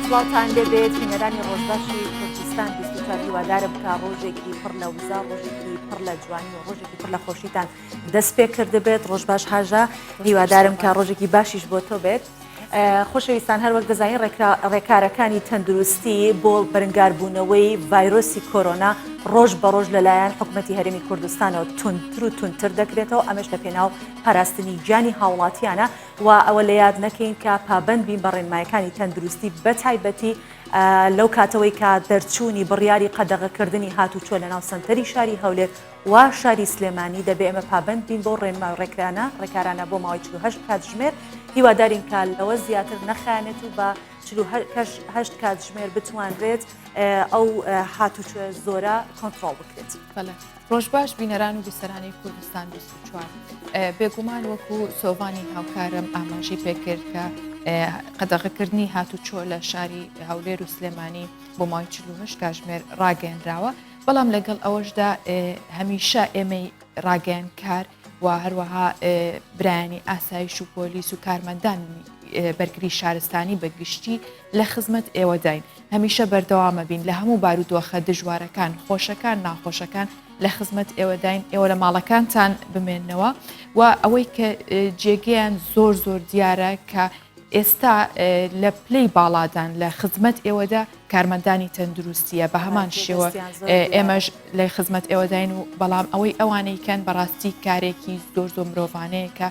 سڵاوتان لێبێت بینەرانی ڕۆژباشی کوردستان 24 هیوادارم کە ڕۆژێکی پڕ لە وزا ڕۆژێکی پڕ لە جوانی و ڕۆژێکی پڕ لە خۆشیتان دەست پێ کردبێت. ڕۆژباش هاژە هیوادارم کە ڕۆژێکی باشیش بۆ تۆ بێت. خۆشەویستان هەروەک دەزانین ڕێکارەکانی تەندروستی بۆ بەرگاربوونەوەی ڤایرۆسی کۆرۆنا ڕۆژ بە ڕۆژ لەلایەن حکوومەتی هەرێمی کوردستانەوە تونتر و تونتر دەکرێتەوە. ئەمەش لە پێناو پاراستنی گیانی هاوڵاتیانە و ئەوە لە یاد نەکەین کە پابەند بین بە ڕێنمایەکانی تەندروستی بە تایبەتی لەو کاتەوەی کە دەرچوونی بڕیاری قەدەغەکردنی هاتوچۆ لە ناو سنتەری شاری هەولێر و شاری سلێمانی دەبێ ئەمە پابەند بین بۆ ڕێنمای ڕێکارانە بۆ ماوەی 48 کاتژمێر. هیوادارین کە لەوە زیاتر نەخایەنێت و بە 48 کاتژمێر بتوانرێت ئەو هاتوچۆ زۆرە کۆنتڕۆڵ بکرێت. ڕۆژباش بینەران و بیسەرانی کوردستان 24 بێگومان وەکو سۆڤانی هاوکارم ئاماژەی پێکرد کە قەدەغەکردنی هاتوچۆ لە شاری هەولێر و سلێمانی بۆ ماوەی 48 کاتژمێر ڕاگەیەنراوە، بەڵام لەگەڵ ئەوەشدا هەمیشە ئێمەی ڕاگەیەنکار و هەروەها برایانی ئاسایش و پۆلیس و کارمەندانی بەرگری شارستانی بەگشتی لە خزمەت ئێوەداین. هەمیشە بەردەوامە بین لە هەموو بارودۆخە دژوارەکان، خۆشەکان، ناخۆشەکان لە خزمەت ئێوەداین. ئێوە لە ماڵەکانتان بمێننەوە و ئەوەی کە جێگەیان زۆر دیارە کە ئێستا لە پلەی باڵادان لە خزمەت ئێوەدا کارمەندانی تەندروستیە. بە هەمان شێوە ئێمەش لە خزمەت ئێوەداین و بەڵام ئەوەی ئەوانەیکەن بەڕاستی کارێکی زۆر مرۆڤانەیە کە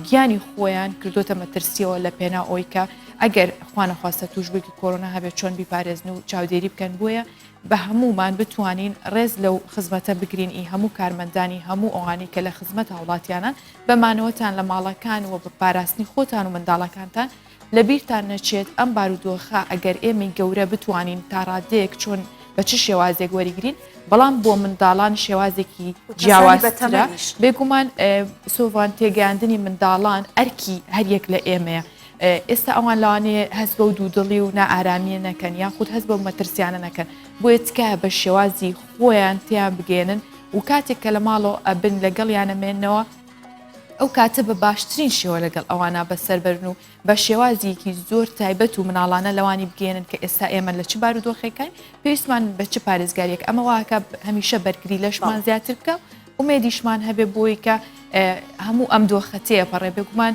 گیانی خۆیان کردوتە مەترسیەوە لە پێنا ئەوی کە ئەگەر خوانەخواستە توشبێکی کۆرۆنا هەبێت چۆن بیپارێزن و چاودێری بکەن. بۆیە بە هەمومان بتوانین ڕێز لەو خزمەتە بگرین ئی هەموو کارمەندانی هەموو ئەوانەی کە لە خزمەت هاوڵاتیانان بەمانەوەتان لە ماڵەکان و بە پاراستنی خۆتان و منداڵەکانتان لە بیرتان نەچێت ئەم بارودۆخە ئەگەر ئێمەی گەورە بتوانین تا ڕادەیەک چۆن بە چ شێوازێک وەریگرین، بەڵام بۆ منداڵان شێوازێکی جیاوازترە. بێگومان سۆڤان تێگەیاندنی منداڵان ئەرکی هەریەک لە ئێمەیە. ئێستا ئەوان لەوانەیە هەست بە و دوودڵی و نائارامیە نەکەن یان خودت هەست بە مەترسیانە نەکەن، بۆیە تکایە بە شێوازی خۆیان تیان بگێنن و کاتێک کە لە ماڵەوە ئەبن لەگەڵیانەمێنەوە ئەو کاتە بە باشترین شێوە لەگەڵ ئەوانە بەسەربەرن و بە شێوازیەکی زۆر تایبەت و مناڵانە لەوانی بگێنن کە ئێستا ئێمە لە چ بارودۆخەکەین پێویستمان بە چ پارێزگاریەک ئەمە واکە هەمیشە بەرگری لەشمان زیاتر بکە و مێدیشمان هەبێ بۆی کە هەموو ئەم دۆخەتەیە پەڕێ. بێگومان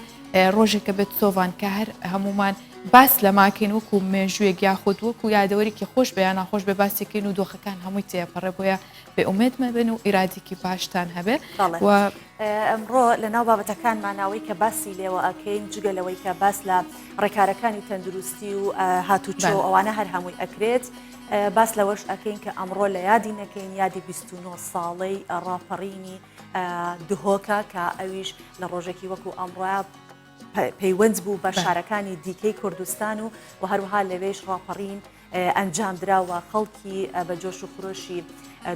ڕۆژێکە بێت سۆڤان کە هەر هەمومان باس لە ماکەین وەکو مێژوویەک یاخود وەکو یادەوەرێکی خۆش بەیان ناخۆش بێ باسێکین و دۆخەکان هەمووی تێپەڕێ. بۆیە بێ ئومێدمە بن و ئیرادێکی باشتان هەبێ. ئەمڕۆ لە ناو بابەتەکانماناوەی کە باسی لێوە ئەکەین جگەلەوەی کە باس لە ڕێکارەکانی تەندروستی و هاتوچۆ ئەوانە هەر هەمووی ئەکرێت. باس لەوەش ئەکەین کە ئەمڕۆ لە یادی نەکەین یادی 29 ساڵەی ڕاپەڕینی دهۆکە کە ئەویش لە ڕۆژێکی وەکو ئەمڕۆ پەیوەند بوو بە شارەکانی دیکەی کوردستان و هەروەها لەوێش ڕاپەڕین ئەنجامدراوە. خەڵکی بە جۆش و خۆشی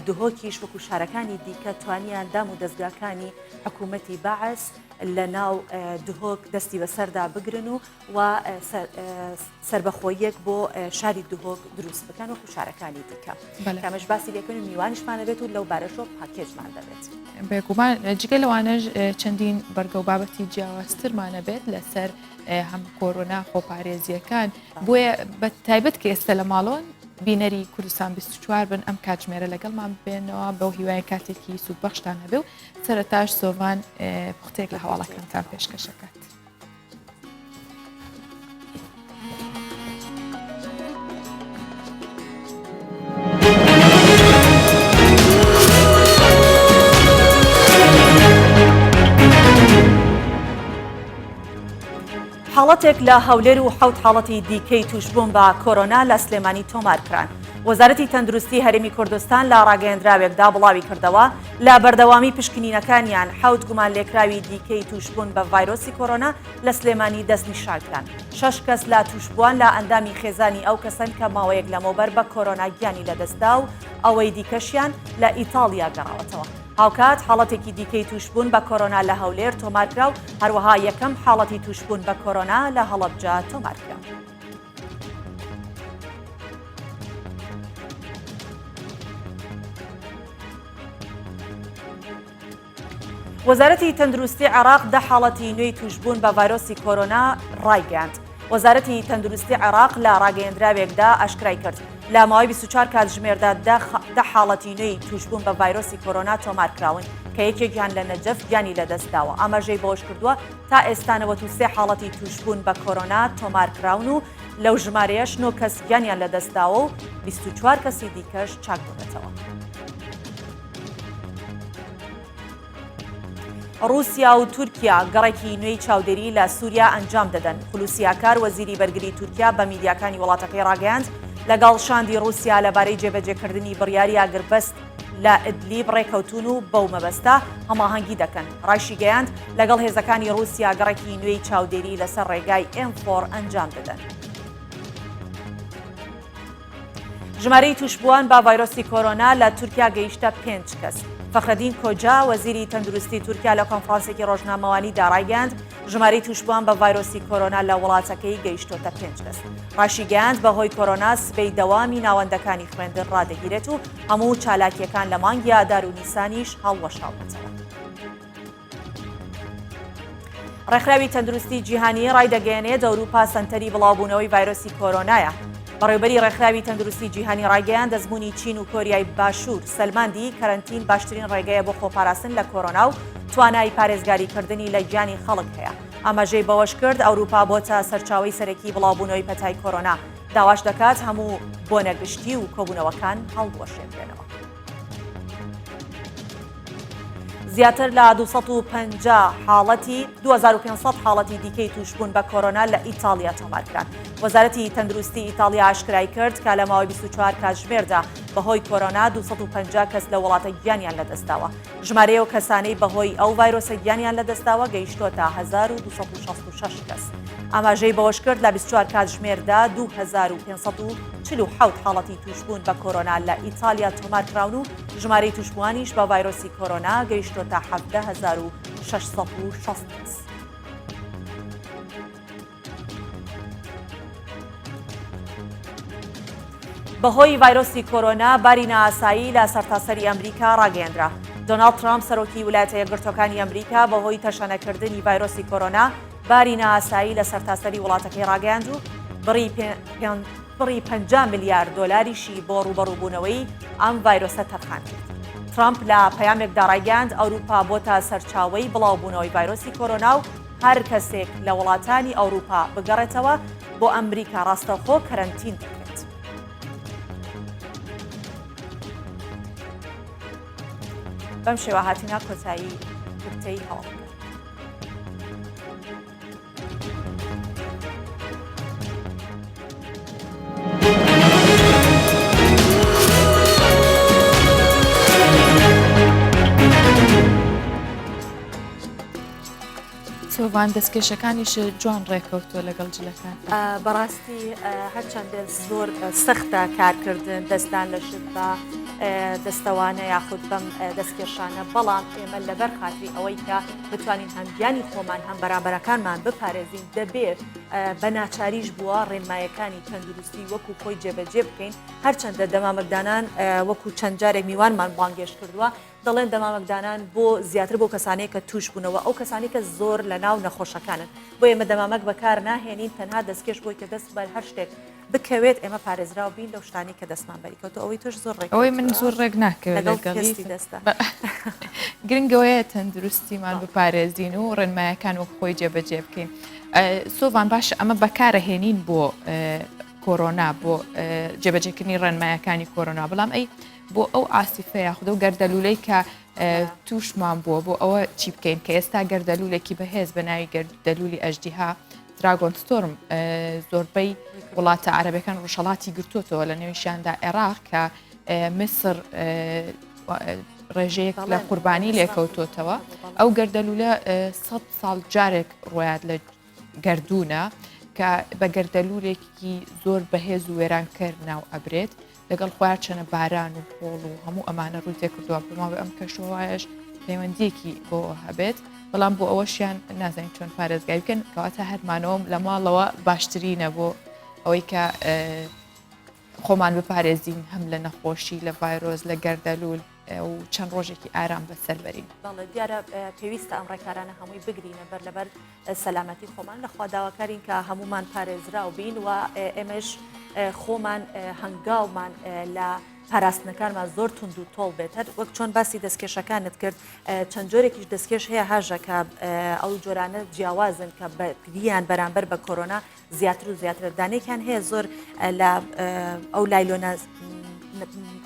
دهۆکیش وەکو شارەکانی دیکە توانیان دام و دەستگاکانی حکوومەتی بەعەس لە ناو دهۆک دەستی بەسەردا بگرن و سربەخۆیەک بۆ شاری دهۆک دروست بکەن وەکو شارەکانی دیکە. کامەش باسی لێکن و میوانیشمانە بێت و لەو بارەشۆ پاکێجمان دەبێت. بێگومان جگە لەوانەش چەندین بەرگە و بابەتی جیاوازترمانە بێت لەسەر هەم کۆرۆنا خۆپارێزیەکان. بۆیە بە تایبەت کە ئێستا لە ماڵۆن بینەری کوردستان 24 بن ئەم کاتژمێرە لەگەڵمان بێنەوە بەو هیوای کاتێکی سوودبەخشتان هەبێ و سەرەتاش سۆڤان پوختێک لە هەواڵەکانتان پێشکەشەکات. حاڵەتێک لە هەولێر و 7 حاڵەتی دیکەی توشبوون بە کۆرۆنا لە سلێمانی تۆمارکران. وەزارەتی تەندروستی هەرێمی کوردستان لە ڕاگەیەندراوێکدا بڵاوی کردەوە لە بەردەوامی پشکنینەکانیان 7 گومان لێکراوی دیکەی توشبوون بە ڤایرۆسی کۆرۆنا لە سلێمانی دەستنیشانکران. 6 کەس لە توشبووان لە ئەندامی خێزانی ئەو کەسن کە ماوەیەک لەمەوبەر بە کۆرۆنا گیانی لەدەستدا و ئەوەی دیکەشیان لە ئیتاڵیا گەڕاوەتەوە. هاوکات حاڵەتێکی دیکەی توشبوون بە کۆرۆنا لە هەولێر تۆمارکرا و هەروەها یەکەم حاڵەتی توشبوون بە کۆرۆنا لە هەڵەبجە تۆمارکرا. وەزارەتی تەندروستی عێراق 10 حاڵەتی نوێی توشبوون بە ڤایرۆسی کۆرۆنا ڕایگەاند. وەزارەتی تەندروستی عێراق لە ڕاگەیەندراوێکدا ئاشکرای کرد لە ماوەی 24 کات ژمێردا 10 حاڵەتی نوێی توشبوون بە ڤایرۆسی کۆرۆنا تۆمارکراون کە یەکێکیان لە نەجەف گیانی لەدەستداوە. ئاماژەی بەوەش کردووە تا ئێستا 93 حاڵەتی توشبوون بە کۆرۆنا تۆمارکراون و لەو ژمارەیەش 9 کەس گیانیان لەدەستداوە و 24 کەسی دیکەش چاک بوونەتەوە. رووسیا و تورکیا گەڕێکی نوێی چاودێری لە سووریا ئەنجام دەدەن. خولوسیاکار وەزیری بەرگری تورکیا بە میدیاکانی وڵاتەکەی ڕاگەیاند لەگەڵ شاندی رووسیا لەبارەی جێبەجێکردنی بڕیاری ئاگربەست لە ئیدلیب ڕێکەوتون و بەو مەبەستە هەماهەنگی دەکەن. ڕایشی گەیاند لەگەڵ هێزەکانی رووسیا گەڕێکی نوێی چاودێری لەسەر ڕێگای M4 ئەنجام دەدەن. ژمارەی توشبووان بە ڤایرۆسی کۆرۆنا لە تورکیا گەیشتە 5 کەس. فەخرەدین کۆجا وەزیری تەندروستی تورکیا لە کۆنفرانسێکی ڕۆژنامەوانی داڕایگەاند ژمارەی توشبووان بە ڤایرۆسی کۆرۆنا لە وڵاتەکەی گەیشتۆتە 5 کەس. ڕاشی گەیاند بەهۆی کۆرۆنا سبەی دەوامی ناوەندەکانی خوێندن ڕادەگیرێت و هەموو چالاکیەکان لە مانگی ئادار و نیسانیش هەڵوەشاڵێتەوە. ڕێکخراوی تەندروستی جیهانی ڕایدەگەیەنێت ئەوروپا سەنتەری بڵاوبوونەوەی ڤایرۆسی کۆرۆنایە. بەڕێوەبەری ڕێکخراوی تەندروستی جیهانی ڕایگەیاند دەستبوونی چین و کۆریای باشوور سەلماندی کەرەنتین باشترین ڕێگەیە بۆ خۆپاراستن لە کۆرۆنا و توانای پارێزگاریکردنی لە گیانی خەڵک هەیە. ئاماژەی بەوەش کرد ئەوروپا بۆتە سەرچاوەی سەرەکی بڵاوبوونەوەی پەتای کۆرۆنا. داواش دەکات هەموو بۆنەگشتی و کۆبوونەوەکان هەڵبوەشێنرێنەوە. زیاتر لە 250 حاڵەتی 2500 حاڵەتی دیکەی توشبوون بە کۆرۆنا لە ئیتالیا تۆمارکران. وەزارەتی تەندروستی ئیتالیا ئاشکرای کرد کە لە ماوەی 24 کات ژمێردا بەهۆی کۆرۆنا 250 کەس لە وڵاتە گیانیان لەدەستداوە. ژمارەیە و کەسانەی بەهۆی ئەو ڤایرۆسە گیانیان لەدەستداوە گەیشتۆتە 1266 کەس. ئاماژەی بەوەش کرد لە 24 کات ژمێردا 2547 حاڵەتی توشبوون بە کۆرۆنا لە ئیتالیا تۆمارکراون و ژمارەی توشبوانیش بە ڤایرۆسی کۆرۆنا گەیشتۆتە 17660 کەس. بەهۆی ڤایرۆسی کۆرۆنا باری نائاسایی لە سەرتاسەری ئەمریکا ڕاگەیەندرا. دۆناڵد ترامپ سەرۆکی ویلایەتە یەکگرتووەکانی ئەمریکا بەهۆی تەشەنەکردنی ڤایرۆسی کۆرۆنا باری نائاسایی لە سەرتاسەری وڵاتەکەی ڕاگەیاند و بڕی 50 میلیارد دۆلاریشی بۆ ڕوبەڕووبوونەوەی ئەم ڤایرۆسە تەرخان کرد. ترامپ لە پەیامێکدا ڕایگەاند ئەوروپا بۆتە سەرچاوەی بڵاوبوونەوەی ڤایرۆسی کۆرۆنا و هەر کەسێک لە وڵاتانی ئەوروپا بگەڕێتەوە بۆ ئەمریکا ڕاستەوخۆ کەرەنتین دەکرێت. بەم شێوە هاتینا کۆتایی کورتەی هەڵ. سۆڤان دەستکێشەکانیش جوان ڕێکەوتووە لەگەڵ جلەکان. بەڕاستی هەرچەندە زۆر سەختە کارکردن دەستدان لە شت بە دەستەوانە یاخود بەم دەستکێشانە، بەڵام ئێمە لەبەر خاتری ئەوەی کە بتوانین هەم گیانی خۆمان هەم بەرامبەرەکانمان بپارێزین دەبێت بە ناچاریش بووە ڕێنمایەکانی تەندروستی وەکو خۆی جێبەجێ بکەین. هەرچەندە دەمامەکدانان وەکو چەند جارێک میوانمان بانگێش کردووە دەڵێن دەمامەکدانان بۆ زیاتر بۆ کەسانەیە کە توش بوونەوە ئەو کەسانی کە زۆر لە ناو نەخۆشەکانن بۆ ئێمە دەمامەک بەکار ناهێنین تەنها دەستکێش بۆی کە دەست بەر هەر شتێک بکەوێت ئێمە پارێزراو بین لەو شتانی کە دەستمان بەریکەوت ئەوەی توش زۆر ڕێک ئەوەی من زۆر ڕێک ناکەوێت لەگەڵی دەستە گرنگەوەیە تەندروستیمان بپارێزین و ڕێنمایەکان وەک خۆی جێبەجێ بکەین. سۆڤان باش ئەمە بەکارەهێنین بۆ کۆرۆنا بۆ جێبەجێکردنی ڕێنمایەکانی کۆرۆنا، بەڵام ئەی بۆ ئەو ئاسیفە یاخودە و گەردەلوولەی کە توشمان بووە بۆ ئەوە چی بکەین کە ئێستا گەردەلوولێکی بەهێز بە ناوی گەردەلوولی ئەژدیها دراگۆن ستۆرم زۆربەی وڵاتە عەرەبەکان ڕۆژهەڵاتی گرتوتەوە لە نێویشیاندا عێراق کە میسر ڕێژەیەک لە قوربانی لێکەوتۆتەوە. ئەو گەردەلوولە 100 ساڵ جارێک ڕۆیات لە گەردوونە کە بە گەردەلوولێکی زۆر بەهێز و وێرانکەر ناو ئەبرێت لەگەڵ خۆیان چەنە باران و خۆڵ و هەموو ئەمانە ڕووی تێکردووە بماوەی ئەم کەشەوایەش پەیوەندیەکی بۆ هەبێت، بەڵام بۆ ئەوەشیان نازانین چۆن پارێزگای بکەن کەواتە هەر مانەوەم لە ماڵەوە باشترینە بۆ ئەوەی کە خۆمان بپارێزین هەم لە نەخۆشی لە ڤایرۆس لە گەردەلوول و چەند ڕۆژێکی ئارام بەسەر بەرین. بەڵێ دیارە پێویستە ئەم ڕێکارانە هەمووی بگرینە بەر لەبەر سەلامەتی خۆمان لەخوا داواکارین کە هەمومان پارێزراو بین و ئێمەش خۆمان هەنگاومان لە پاراستنەکانمان زۆر تونند و تۆڵ بێتر وەک چۆن باسی دەستکێشەکانت کرد چەند جۆرێکیش دەستکێش هەیە هاژە کە ئەو جۆرانە جیاوازن کە بەگریان بەرامبەر بە کۆرۆنا زیاتر و زیاتر دانێکیان هەیە زۆر لە ئەو لایلۆنە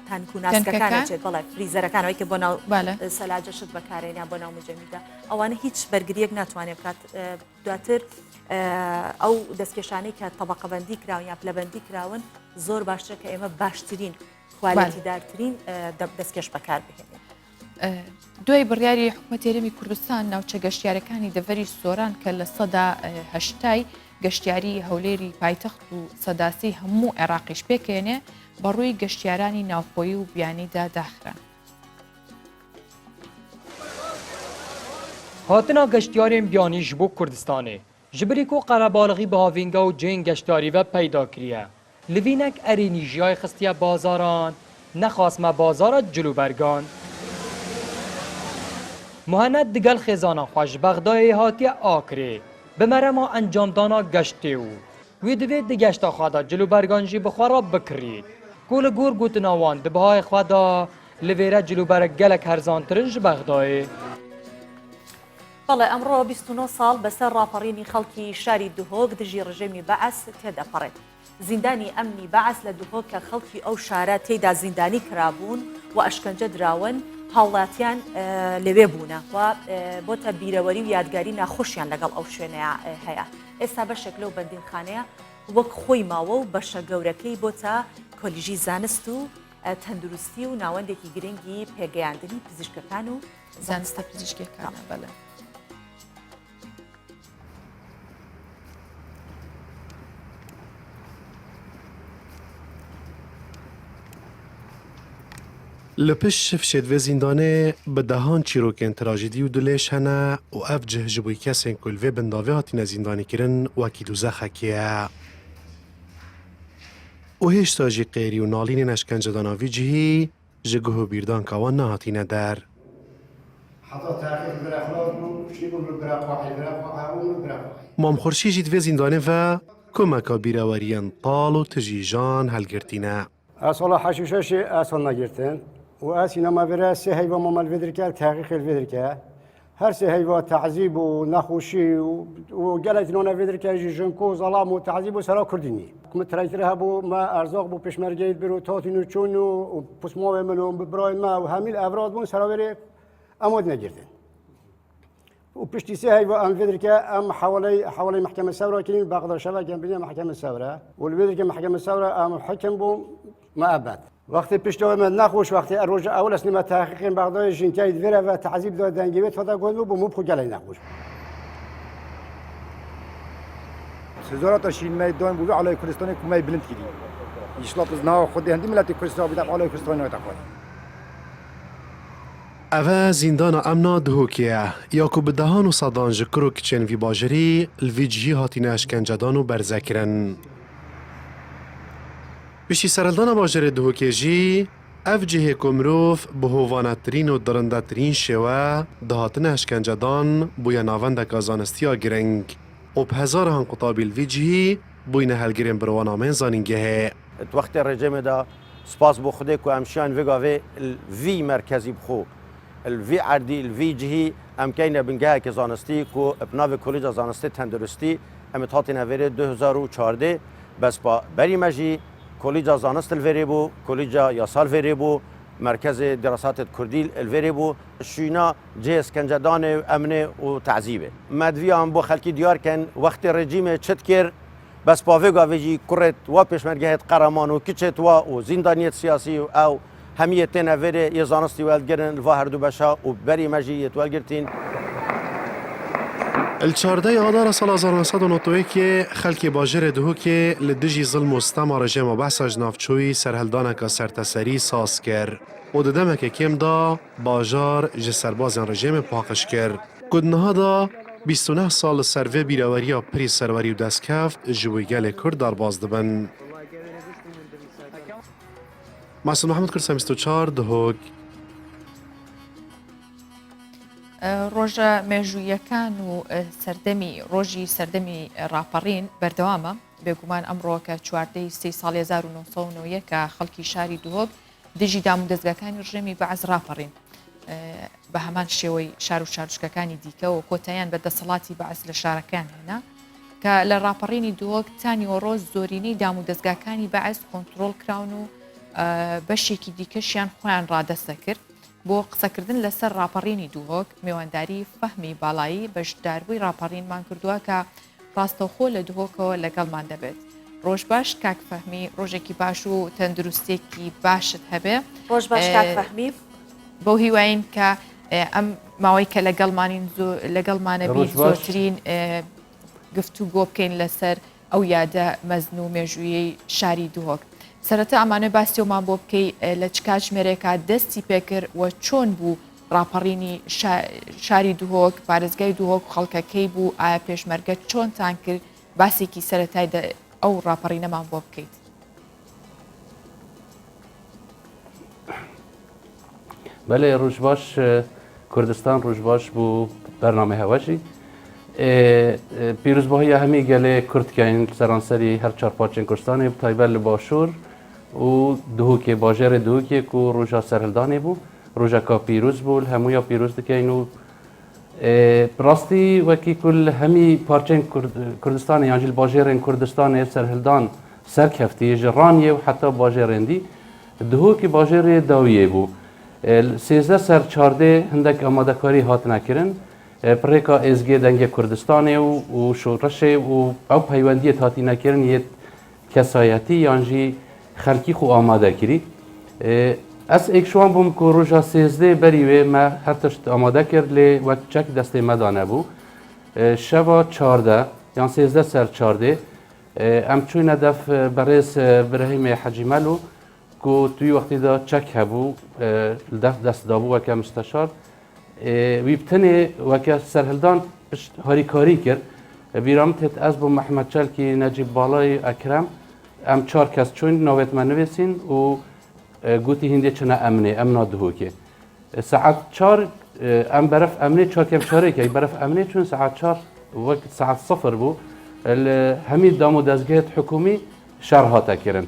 تانکوناسکەکانێت بەڵێ فریزەرەکانەوەی کە بۆ ناو سەلاجەشت بەکارێنیان بۆ ناو مجەمیدا ئەوانە هیچ بەرگریەک ناتوانێت بکات دواتر ئەو دەستکێشانەی کە تەبەقەبەندی کراون یا پلەبەندی کراون زۆر باشترە کە ئێمە باشترین کوالیتیدارترین دەستکێش بەکار بهێنین. دوای بڕیاری حکوومەت هێرمی کوردستان ناوچە گەشتیارەکانی دەڤەری سۆران کە لە سەدا هەشتای گەشتیاری هەولێری پایتەخت و سەداسی هەموو عێراقیش پێکێنێ بەڕووی گەشتیارانی ناوخۆیی و بیانیدا داخران. هاتنا گەشتیارên بیانî ji bo Kurdistanê ji birî ku qerebalixî bi havînga û cihên geştdarî ve peyda kiriye. Li vînek erênî jiyayê xistiye bazaran, nexwasme bazara cilûbergan. Muhenet digel xêzana xwe ji Bexdayê hatiye akirê bi merema encamdana geştê û wê divê di geşta xwe de cilûbergan jî bi xwe re bikirî. Ku li gor gotina wan di bihayê xwe de li vêre cilûberek gelek herzantirin ji Bexdayê. بەڵێ ئەمڕۆ 29 ساڵ بەسەر ڕاپەڕینی خەڵکی شاری دوهۆک دژی ڕژێمی بەعەس تێدەپەڕێت. زیندانی ئەمنی بەعەس لە دوهۆک کە خەڵکی ئەو شارە تێیدا زیندانی کرابوون و ئەشکەنجە دراون هاوڵاتیان لەوێ بوونە و بۆتە بیرەوەری و یادگاری ناخۆشیان لەگەڵ ئەو شوێنەیە هەیە. ئێستا بەشێک لەو بەندیخانەیە وەک خۆی ماوە و بەشە گەورەکەی بۆتە کۆلیژی زانست و تەندروستی و ناوەندێکی گرنگی پێگەیاندنی پزیشکەکان و زانستە پزیشکیەکانە بەڵێ. Li piş şifşê divê zîndanê bi dehan çîrokên trajîdî û dilêş hene û ev cih ji bo kesên ku li vê bindavê hatine zîndanîkirin wekî dûzexekê ye. û hêşta jî qêrî û nalînên eşkencedana vî cihî ji guh û bîrdanka wan nehatîne der. Mam Xurşîd jî divê zîndanê ve komeka bîraweriyên tal û tijîjan helgirtîne. Asala haşişeşi asal girtin. و آسینا برای سه هیوا ممال ودرکه تحقیق ودرکه هر سه هیوا تعذیب و نخوشی و جلت نون ودرکه جنکو ظلام و تعذیب و سرا کردنی کم ترایتره بو ما ارزاق بو پشمرگید برو تاتینو چونو و پسماو منو برای ما و همیل افراد بون سرا بره امود نگردن و پشتی سه هیوا ام ودرکه ام حوالی محکمه ثوره کنیم بغداد شبه کم بینیم محکمه ثوره و ودرکه محکمه ثوره ام حکم بو ما ابد وقتی پشتوی من نخوش وقتی روز اول است نمی تحقیق بغداد جنکید وره و تعذیب داد دنگیت فدا گفتم بو مبخو جلای نخوش. سزارت شین میدان بود علی کردستان کمی بلند کردی. ایشلاپ از ناو خود هندی ملتی کردستان بیدم علی کردستان نمی‌توانه. اوه زیندانا امنا دهوکیه یا کو به دهان و صدان جکرو کچن وی باجری الویجی هاتینه اشکنجدان و برزکرن. بشی سرالدان باجر دهوکی جی اف جهه کمروف به هوانترین و درندترین شوه دهاتن اشکنجدان بویا ناوند کازانستیا گرنگ و به هزار هن قطابی الویجی بوینه هلگرین بروانامین زانینگه وقت رژیم دا سپاس بو خوده که امشان وگاوه الوی مرکزی بخو الوی عردی الوی جهی امکین بنگه که زانستی که ابناو کلیج زانستی تندرستی امتحاتی نویره 2014 بس با بری مجی کلیج زانست الوری بو کلیج یاسال وری بو مرکز دراسات کردی الوری بو شینا جه اسکنجدان امن و تعذیبه مدوی هم بو خلکی دیار کن وقت رژیم چت کر بس با وگاویجی کرد و پیشمرگهت قرمان و کچت و زندانیت سیاسی او همیت نوری یه زانستی ولگرن و هر دو بشا و بری مجیت ولگرتین الچارده آدار سال 1992 که خلک باجر دهوکی لدجی ظلم و ستما رژیم و بحث جنافچوی سرهلدانه که سرتسری ساز کرد و ددمه که کم دا باجار جه سربازان رژیم پاکش کرد. کدنها دا 29 سال سروه بیراوری و پری سروری و دستکفت جویگل کرد در باز دبن. محسن محمد کرسم 24 دهوک ڕۆژە مێژوویەکان و ڕۆژی سەردەمی ڕاپەڕین بەردەوامە بێگومان ئەمڕۆکە چواردەی 3 ساڵی 1990 کە خەڵکی شاری دوهۆک دژی دام و دەستگاکانی ڕژێمی بەعز ڕاپەڕین بە هەمان شێوەی شار و شارچکەکانی دیکە و کۆتاییان بە دەسەڵاتی بەعز لە شارەکان هێنا کە لە ڕاپەڕینی دووەک تانی وەڕۆز زۆرینەی دام و دەستگاکانی بەعز کۆنتترۆل کراون و بەشێکی دیکەشیان خۆیان ڕادەستە کرد بۆ قسەکردن لەسەر ڕاپەڕینی دووهۆک میێوەنداری فەهمی باڵایی بەشداربووی ڕاپەڕینمان کردووە کە ڕاستەوخۆ لە دووهۆکەوە لەگەڵمان دەبێت ڕۆژ باش کاک فەهمی ڕۆژێکی باش و تەندروستێکی باشت هەبێ ڕۆژ باش کاک فەهمی بۆ هیواین کە ئەم ماوەی کە لەگەڵمانەبی زۆرترین گفتوگۆ بکەین لەسەر ئەو یادە مەزن و مێژوویەی شاری دووهۆک سەرەتا ئەمانە باسیەوەمان بۆ بکەی لە چ کاتژمێرێکا دەستی پێکرد و چۆن بوو ڕاپەڕینی شاری دووهۆک پارێزگای دووهۆک خەڵکەکەی بوو ئایا پێشمەرگە چۆنتان کرد باسێکی سەرەتای ئەو ڕاپەڕینەمان بۆ بکەیت. بله روز باش کردستان روز باش بو برنامه هواشی پیروزباهی همی گله کرد که این سرانسری هر 4-5 کردستانی تایبل باشور و دوکی باجر دوکی کو روزا سرهلدانی بو روزا کا پیروز بول همویا پیروز دکینو براستی وکی کل همی پارچین کردستان یعنی باجر کردستان سرهلدان سرکفتی جرانیه و حتی باجرندی دوکی باجر داویه بو 13 سر 14 هندک آماده کاری هات نکردن پرکا ازگی دنگ کردستان و شورش و او پیوندی هاتی نکردن یه کسایتی یعنی خلکی خو آماده کردی از اکشوان بوم که روزا 13 بریوه ما هر تشت آماده کرد لی وقت چک دست مدانه بو شبا 14 یعنی 13 سر 14 ام چون دف برس ابراهیم حاجی ملو کو توی وقتی دا چک هبو دست دابو وکه مستشار ویبتنی وکه سرهلدان هاری کاری کرد بیرامت از با محمد چلکی نجیب بالای اکرم ام 4 کس چون نویت من نویسین و گوتی هندی چنه امنا دهو که ساعت 4 ام برف امنه 4 کم 4 که برف امنه چون ساعت 4 وقت ساعت 0 بو همین دامو دزگهت حکومی شرها تکرن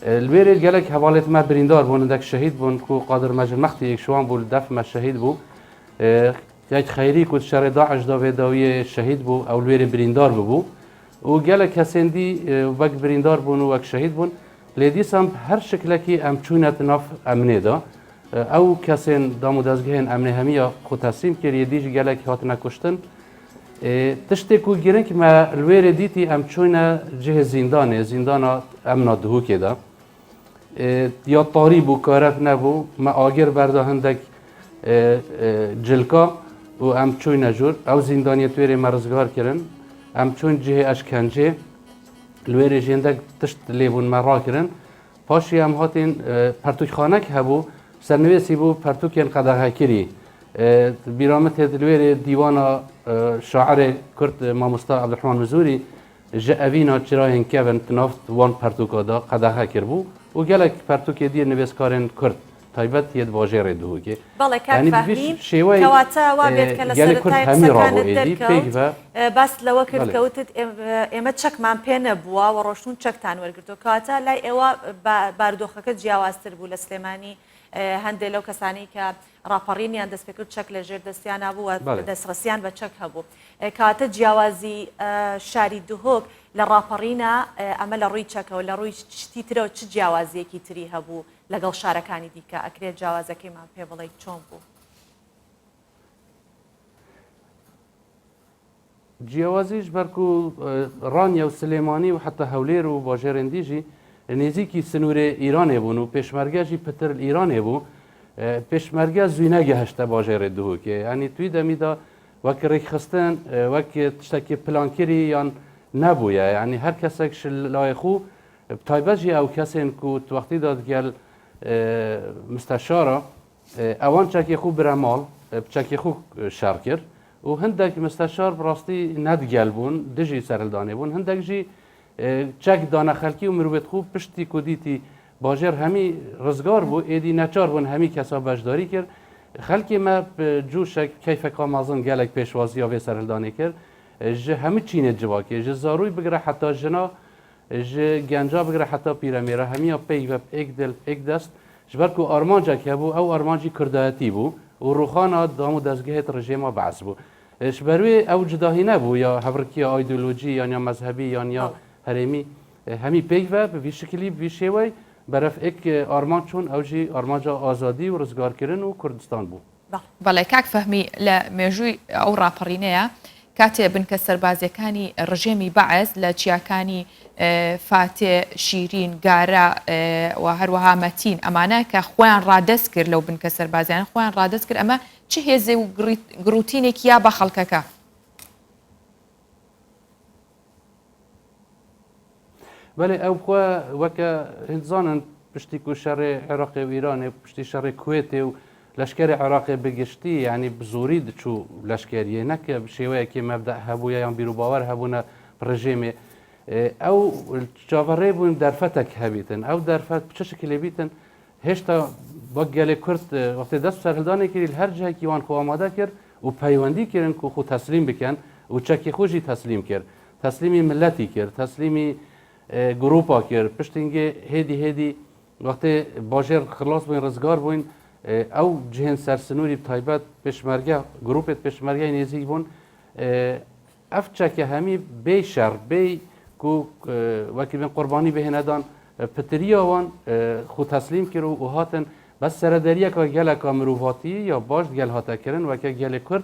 الویری گلک حوالت ما بریندار بون دک شهید بون کو قادر مجل مختی یک شوان بول دف ما شهید بو یک خیری کو شر داعش داوی شهید بو او الویری بریندار بو و گلک هسندی وقت بریندار بون و وقت شهید بون لیدیس هم هر شکل کی ام چونت ناف امنه دا او کسین دامو دزگهن امنه همیا خود تسلیم کردی دیج گلک هات نکشتن تشتی کو گیرن که ما الویری دیتی ام چونه جه زندان امنا دهو که دا یا طاری بو کارک نبو ما آگر برده هندک جلکا و ام چوی نجور او زندانیت ویری مرزگار کرن ام چون جه اشکنجه الویری جندک تشت لیبون مرا کرن پاشی هم هاتین پرتوک خانک هبو سرنویسی بو پرتوکین قدغه کری بیرامت الویری دیوان شاعر کرد ماموستا عبدالرحمن مزوری جاوینا چراین کون تنافت وان پرتوکا دا قدغه کربو و گلک پرتوکی دی نویسکارن کرد تایبەت یەت باژێڕێ دووکێ بەڵێ کاک فەهمی کەواتە وا بێت کە لە سەرەتای قسەکانت دەرکەوت باس لەوە کرد کەوتت ئێمە چەکمان پێ نەبووە و ڕۆشتون چەکتان وەرگرتو کەواتە لای ئێوە بارودۆخەکە جیاوازتر بوو لە سلێمانی هەندێک لەو کەسانی کە ڕاپەڕینیان دەست پێ کرد چەک لە ژێر دەستیان نبووە دەستڕەسیان بە چەک هەبوو کەواتە جیاوازی شاری دووهۆک لە ڕاپەڕینە ئەمە لە ڕووی چەکەوە لە ڕووی شتی ترەوە چ جیاوازیەکی تری هەبوو لەگەڵ شارەکانی دیکە ئەکرێت جیاوازەکەیمان پێ بڵێ چۆن بوو جیاوازیش بەرکو ڕانیا و سلێمانی و حتا هەولێر و باژێڕێندیژی نێزیکی سنوورێ ئیرانێ بوون و پێشمەرگەژی پتر ئیرانێ بوو پێشمەرگە زوینەگە هەشتە باژێڕێ دووکێ ینی توی دەمیدا وەک ڕێکخستن وەک تشتێکی پلانکری یان نەبووە ینی هەر کەسێک لای خو تایبەتژی ئەو کەسێن کو وەختی دادگەل مستەشارە ئەوان چەکی خو برە ماڵ چەکی خو شار کرد و هەندێک مستەشار بڕاستی نەدگەل بوون دژی سەرلدانێ بوون هەندێکژی چەک دانە خەلکی و مرۆڤێت خوب پشتی کودیتی باژێر هەمی ڕزگار بوو ئێدی نەچار بوون هەمی کەسا بەشداری کرد خلکی ما جوشک کیف کامازن گلک پیشوازی و سرهلدانی کرد جه همه چینه جواکی جه زاروی بگره حتی جنا جه گنجا بگره حتی پیرمیره همیا پی و ایک دل ایک دست جبر کو آرمانجا که بو او آرمانجی کردایتی بو و روخانا دامو دستگاهت رژیم بعض بو شبروی او جداهی نبو یا هفرکی ایدئولوژی یا مذهبی یا هرمی همی پی و به شکلی بیشوی برف ایک آرمان چون اوجی آرمانجا آزادی و رزگار کردن و کردستان بو. بەڵێ کاک فەهمی لە مێژووی ئەو ڕاپەڕینەیە کاتێ بنکە سەربازیەکانی ڕژێمی بەعز لە چیاکانی فاتێ شیرین گارە و هەروەها مەتین ئەمانە کە خۆیان ڕادەست کرد لەو بنکە سەربازیان خۆیان ڕادەست کرد ئەمە چه هێزێ و گروتینێکی یا بە خەڵکەکە بله او وکه هنزانن پشتی کو شر عراق و ایران پشتی شر کویت و لشکر عراق بگشتی یعنی بزوری دچو لشکریه نکه شیوه که مبدأ هبویا یا بیرو باور هبونا رژیم او جاوره بون درفتک هبیتن او درفت چه شکلی بیتن هشتا با گل کرد وقتی دست سرهلدانی کردی هر جایی که وان خو آماده کرد و پیوندی کردن که خود تسلیم بکن و چکی خوشی تسلیم کرد تسلیمی ملتی کرد تسلیمی گروپا کرد پشت اینکه هدی وقتی باجر خلاص بین رزگار بین او جهن سرسنوری تایبت پشمرگه گروپت پشمرگه نیزی بون افچه که همی بی شر بی کو وکی بین قربانی به ندان پتریا وان خود تسلیم کرد و هاتن بس سردریه که گل کامروواتی یا باش گل هاتا کردن و که گل کرد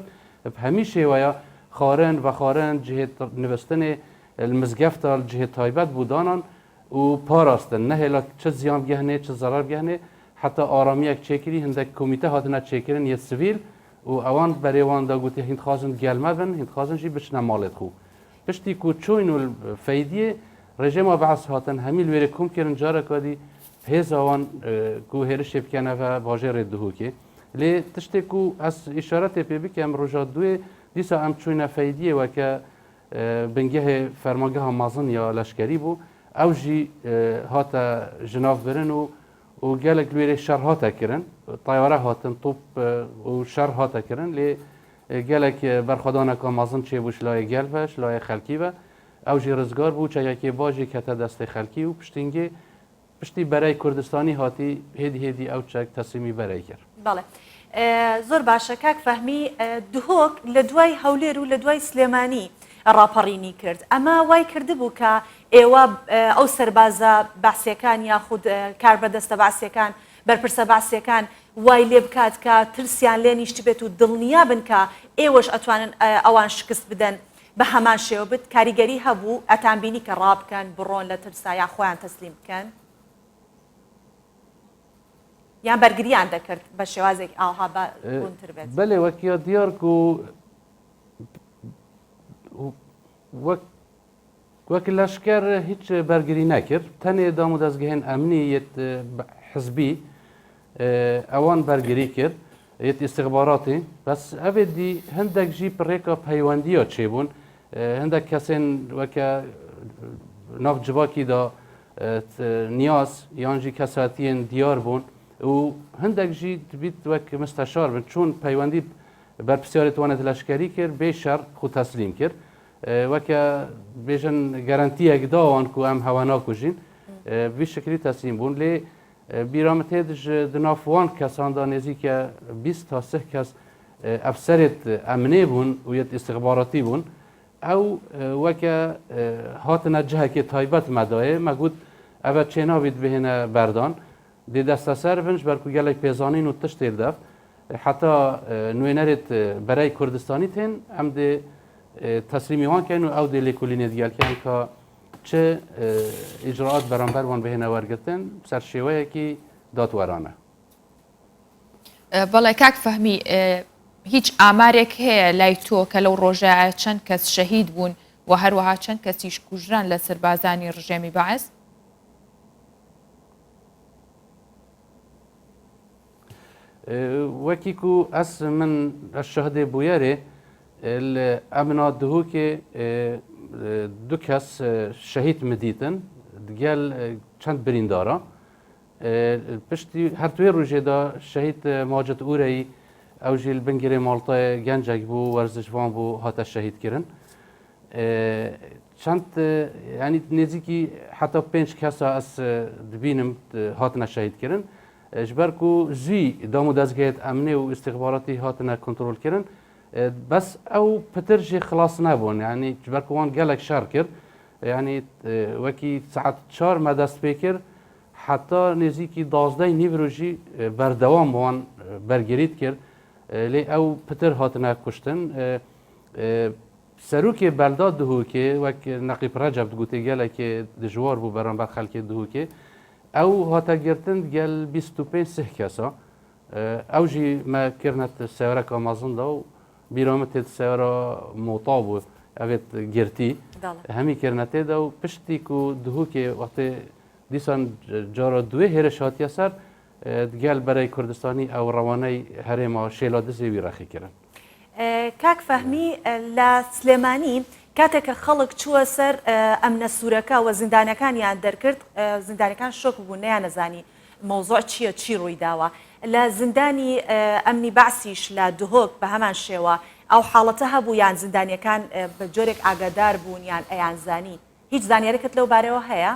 همیشه ویا خارن جهت نوستن المزگفت جهت تایبت بودانان و پاراستن نه هلا چه زیان گهنه چه ضرر گهنه حتی آرامی یک چکری هندک کمیته هاتنا چکرن یه سویل و اوان برای وان دا گوتی هند خازن گلمه بن هند خازن جی بچنه مالت خو پشتی کو چوین و فیدیه رژیم بعض هاتن همیل ویره کم کرن جاره کادی هیز اوان کو هرش بکنه و باجر دهو که لی تشتی کو از اشارت پی بکم روژاد دوی دیسا ام چوین فیدیه و که بنگه فرمانگه مازن یا لشکری بو او جی هاتا جناف برن و گلک لویره شر هاتا کرن طیاره هاتن طوب و شر هاتا کرن لی گلک برخدانه که مازن چه بوش لای گلفش لای خلکی و او جی رزگار بو چه یکی باجی کتا دست خلکی و پشتی برای کردستانی هاتی هدی او چک تصمیمی برای کرد. بله. زۆر باشە کاک فەهمی دهۆک لە دوای هەولێر و لە دوای سلێمانی ڕاپەڕینی کرد ئەمە وای کردبوو کە ئێوە ئەو سەربازە باسیەکان یاخود کاربەدەستە باسیەکان بەرپرسە باسیەکان وای لێ بکات کە ترسیان لێ نیشت بێت و دڵنیا بن کە ئێوەش ئەتوانن ئەوان شکست بدەن بە هەمان شێوە بت کاریگەری هەبوو ئەتانبینی کە ڕابکەن بڕۆن لە ترسا یا خۆیان تەسلیم بکەن یان بەرگریان دەکرد بە شێوازێک ئاها بەونتر بێت بەێ وەکیە دیار و وەک لەشکەر هیچ بەرگری نەکرد تەنێ دام و دەستگەهێن ئەمنی یەت حزبی ئەوان بەرگری کرد یەت استخباراتی بەس ئەوێ دی هەندێک ژی پڕێکە پەیوەندیە چێبوون هەندێک کەسێن وەکە ناو جواکیدا نیاز یانجی کەساتیên دیار بوون و هەندێک ژی دبیت وەک مستەشار بن چون پەیوەندی بەرپرسیاری توانێت لەشکەری کرد بێ شەر خود تەسلیم کرد وەکە بێژن گەرانتیەک داوان و ئەم هەوا ناکوژین بی شکلی تەسلیم بوون لێ بیرامەتێدژ دنافوان کەساندا نێزیکە 20 تا 30 کەس ئەفسەرێت ئەمنێ بوون و یەت استخباراتی بوون ئەو وەکە هاتنە جەهەکێ تایبەت مەدایێ مەگوت ئەvە چێناویت بهێنە بەردان دێ دەستە سەر بنج بەرکو گەلێک پێزانین و تشتێر دەفت حتا نوێنەرێت بەرای کوردستانی تێن ئەم دێ تەسلیمی وان کەین و ئەو دێ لێکولینێت دیالکەن کە چه ئیجرات بەرامبەروان بهێنە وەرگتن سەر شێوەیەکی دادوەرانە. بەڵێ کاک فەهمی هیچ ئامارێک هەیە لای تۆ کە لەو ڕۆژایە چەند کەس شەهید بوون و هەروەها چەند کەسیش کوژران لە سەربازانی ڕژێمی بەعز؟ وەکیکو ئەس من شەهدێ بویەرێ ئەمنا دهوکێ دو کەس شەهید مدیتن گەل چەند بریندارە پشتی هەرتوێ ڕژێدا شەهید ماجد ئورەی او جیل بنگری مالطا گنجک بو ورزشوان بو هات شهید کرن چند يعني نزيكي حتى بينش كاسا اس دبينم هاتنا شهيد كرن جبركو زي دامو دزگهت امني و استخباراتي هاتنا كنترول كرن بس او بترجي خلاص نبون يعني جبركو وان قالك شاركر يعني وكي ساعات شار ما دست بكر حتى نزيكي 12 نيفروجي بردوام وان برگريت كر لي او بتر هاتنا كشتن سروک بلداد دهوکه وک نقیب رجب دگوته گله که دجوار بو برانبر خلک دهوکه او هاتا گرتن گل 25 سه کسا او جی ما کرنت سیاره کامازن داو بیرامت سیاره موطابو اوید گرتی همی کرنته داو پشتی کو دهوکه وقتی دیسان جارا دوی هرش هاتی سر گل برای کردستانی او روانه هرما شیلادزی وی رخی کرن کاک فەهمی لە سلێمانی کاتێک کە خەڵک چووە سەر ئەمنە سوورەکە و زیندانەکانیان دەرکرد زیندانەکان شۆک بوون نەیان نەزانی مۆزوع چییە چی ڕووی داوە لە زیندانی ئەمنی باسیش لە دهۆک بە هەمان شێوە ئەو حاڵەتە هەبوو یان زیندانیەکان بە جۆرێک ئاگادار بوون یان ئەیان زانی هیچ زانیارێکت لەو بارەوە هەیە؟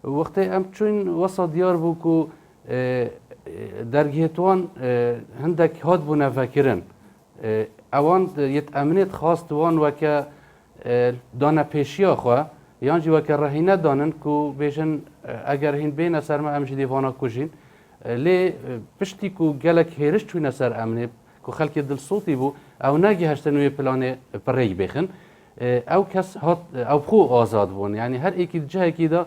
وقتی ئەم چوین وەسە دیار بوو و درگیتوان هندک هات بو نفکرن اوان یت امنیت خواست وان وکه دانه پیشیا خواه یانجی وکه رهینه دانن کو بیشن اگر هین بین سر ما امجی دیوانا کجین لی پشتی کو گلک هیرش توی سر امنی کو خلک دل صوتی بو او نگی هشتنوی پلان پریگ بخن او کس هات او خو آزاد بون یعنی هر ایکی جه کی دا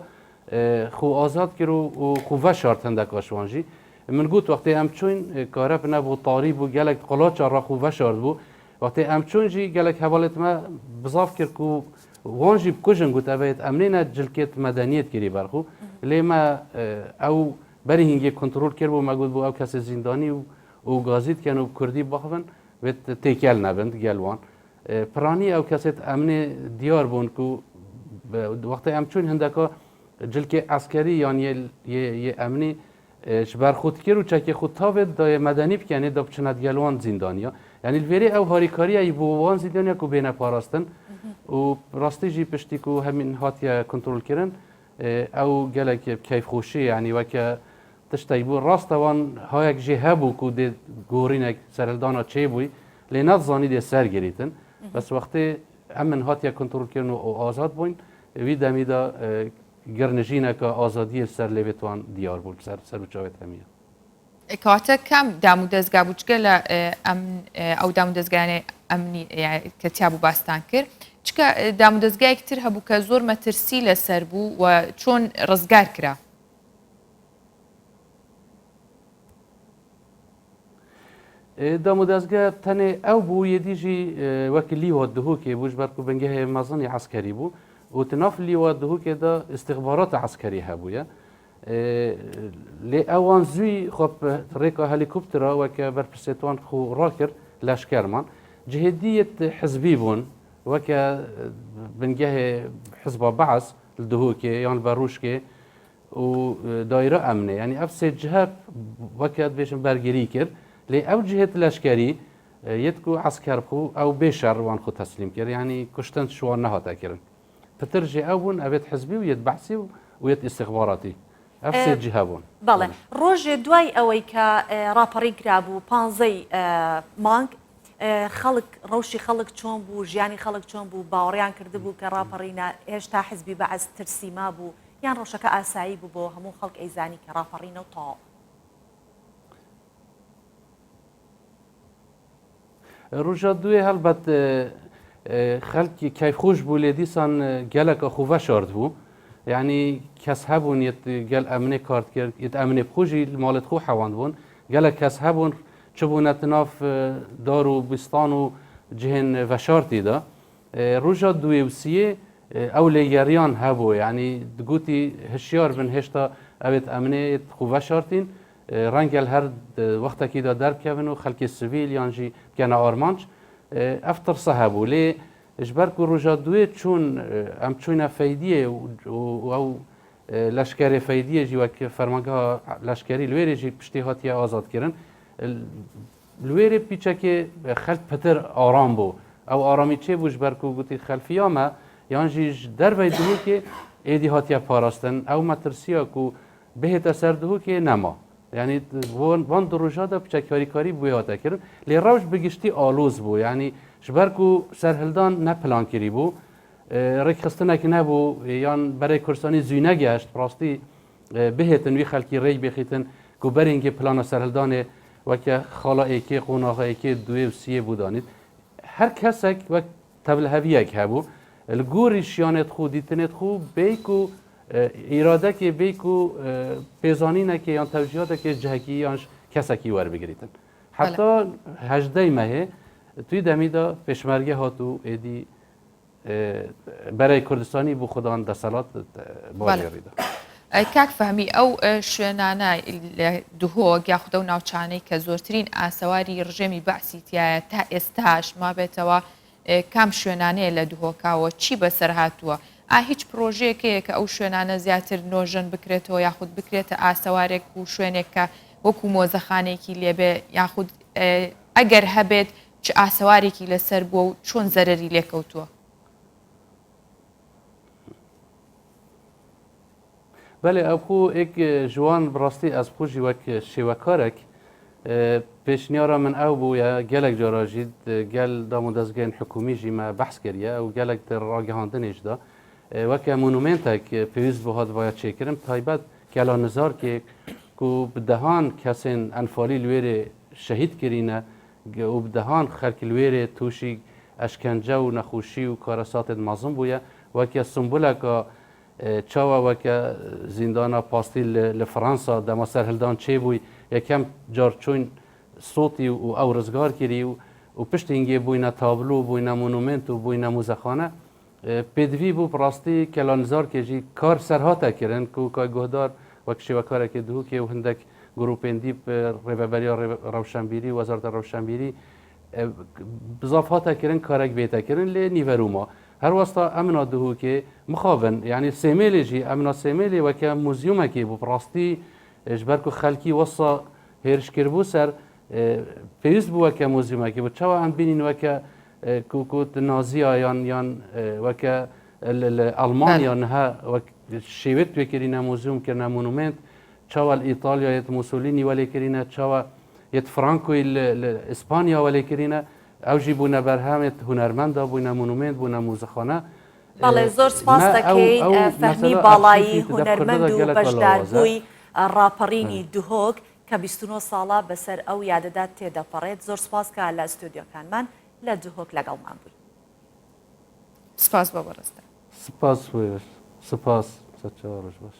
خو آزاد کرو و خو وشارت هندک آشوانجی من قلت وقتی ام چون کارب نبود طاری بود گلک قلات را خو وشارد بود وقتی ام چون جی گلک حوالت ما بضاف کرد کو وانجی بکجن قلت ابید امنینا جلکت مدنیت کری برخو لیما او بری هنگی کنترل کرد بود ما قلت بود او کس زندانی و گازید کنو کردی بخون و تیکل نبند گلوان پرانی او کسیت امنی دیار بون کو وقتی ام چون هندکا جلک عسکری یعنی یه امنی شبر خود کرد چکی خود تابد دای مدنی بکنه داب چند گلوان زندانیا یعنی الوری او هاریکاری ای بووان زندانیا کو بین پاراستن و راستی جی پشتی کو همین هاتیا کنترل کردن او گلک کیف خوشی یعنی وکه تشتی بو راست وان هایک جهبو کو د گورینک سرلدانا چه بوی لینات زانی د سر گریتن بس وقتی امن هاتیا کنترل کردن و آزاد بوین وی دمیدا گرنجینه که آزادی سر لیویتوان دیار بود سر بچاوت همیه کاتا کم دامو دزگاه بچگه او دامو دزگاه امنی کتیابو باستان کر چکا دامو دزگاه اکتر هبو که زور مترسی لسر بو و چون رزگار کرا دامو دزگاه تنه او بو یدیجی وکلی و دهو که بوش برکو بنگه مزانی عسکری بو وتناف اللي وده كده استخبارات عسكرية هبويا لأوان زوي خب ريكا هليكوبترا وكبر برسيتوان خو راكر لاشكرمان جهدية حزبي بون وكا بنجاه حزب بعث الدهوكي يعني الباروشكي ودائرة أمنة يعني أفسد جهة وكا بيشن برجريكر لأو جهة لاشكري يتكو عسكر خو أو بشر وان خو تسليم كر يعني كشتن شوان نهاتا كرن فترجع أبون أبيت حزبي ويت بحثي ويت استخباراتي أفسد جهابون بله روج دوای ئەوەی کە ڕاپەڕی کرابوو پانزەی مانگ خەڵک ڕەوشی خەڵک چۆن بوو ژیانی خەڵک چۆن بوو باوەڕیان کردبوو کە ڕاپەڕینە هێشتا حزبی بەعەز ترسیما بوو یان ڕۆژەکە ئاسایی بوو بۆ هەموو خەڵک ئەیزانی کە ڕاپەڕینە و تاو ڕۆژە دوێ هەڵبەت خەڵکی کەیف خۆش بوو لێ دیسان گەلێکە خوڤە شارد بوو يعني کەس هەبوون گەل ئەمنێ کارت کرد یت ئەمنێ بخۆژی ماڵت خۆ حەواند بوون گەلێک کەس هەبوون چ بوونەتە ناف دار و بیستان و جهێن ڤەشارتیدا ڕۆژە دوێ و سیێ ئەو لێگەریان هەبوو یعنی دگوتی هشیار بن هێشتا ئەوێت ئەمنێت خوڤە شارتین ڕەنگەل هەر وەختێکیدا دەربکەون و خەڵکی سڤیل یانجی بکەنە ئارمانج ئەف ترسە هەبوو لێ جبرك روجا دويت شون ام تشوينا فايديه او لشکری فیدیه جی وک فرمانگاه لشکری لویره جی پشتی هاتیه آزاد کردن لویره پیچه که خلق پتر آرام بو او آرامی چه بوش برکو گوتی خلفیا ما یان جیش در ویدهو که ایدی هاتیه پاراستن او مترسیا کو بهت اثر دهو که نما یعنی وان دروژا دا پیچه کاری بوی هاته کردن لی روش بگشتی آلوز بو یعنی شبرکو سرهلدان نه پلان کری بو ریک خستنه که نبو یان برای کردستانی زوینه گشت پراستی بهتن وی خلکی ری بخیتن که برینگی پلان سرهلدانه وکه خالا ایکی قوناغ ایکی دوی و سیه بودانید هر کسک وقت تبل هویک هبو الگوری شیانت خو دیتنت خو بیکو اراده که بیکو پیزانینه که یان توجیهاته که جهکی یانش کسکی ور بگریتن حتی 18 ماه توی دمیدا پشمرگه هاتو ایدی برای کردستانی بو خودان دسالات باجری دا کاک فهمی ئەو شوێنانە دهۆک یاخودە و ناوچانەی کە زۆرترین ئاسەواری ڕژێمی بەعسیتیایە تا ئێستاش مابێتەوە کام شوێنانەیە لە دهۆکاوە چی بەسەر هاتووە هیچ پرۆژەیەکەیە کە ئەو شوێنانە زیاتر نۆژن بکرێتەوە یاخود بکرێتە ئاسەوارێک و شوێنێک کە وەکو مۆزەخانێکی لێبێ یاخود ئەگەر هەبێت چ ئاسەوارێکی لەسەر بووە و چۆن زەرەری لێکەوتووە بله ابخو ایک جوان براستی از خوشی وک شیوکارک پیشنیارا من او بو یا گلک جاراجید گل دا مدزگین حکومی جی ما بحث کریه و گلک در راگهاندنش دا وک مونومنتک پیوز بو هاد باید چه کرم تایبت گلا نزار که کو بدهان کسین انفالی لویر شهید کرینه و بدهان خلک لویر توشی اشکنجه و نخوشی و کارسات مازم بویا وک سمبولک چاوا وکه زندان پاستی لفرانسا دما سرهلدان چه بوی یکم جار چون صوتی و او رزگار کری و پشت اینگه بوینا تابلو بوینا مونومنت و بوینا موزخانه پدوی بو پراستی کلانزار که جی کار سرهاته کرن که که گهدار وکشی و کاره که دهو که و هندک گروپندی ریببریا روشنبیری وزارت روشنبیری بضافاته کرن کارک بیته کرن لی نیوروما هر واسطه امنا دهو که مخابن یعنی سیمیلی جی امنا سیمیلی و که موزیومه که بپراستی اجبرکو خلکی واسطه هرش کربو سر پیوز بو که موزیومه که بچه هم بینین و که کوکوت نازیا یان و که المانیا نها و شیوت وکرینه موزیوم کرنه مونومنت چاوال ایتالیا یت موسولینی ولی کرینه چاوا یت فرانکوی اسپانیا ولی کرینه او جی بوونه برهمت هنرمندا بوونه مونومنت بوونه موزخانه بەڵێ زۆر سپاس دەکەین فەرمی باڵایی هونەرمەند و بەشداربووی ڕاپەڕینی دهۆک کە 29 ساڵە بەسەر ئەو یادەدا تێدەپەڕێت زۆر سپاس کە لە ئەستودیۆکانمان لە دهۆک لەگەڵمان بووی سپاس بە بەڕێستە سپاس سەرچاوەڕۆژ باش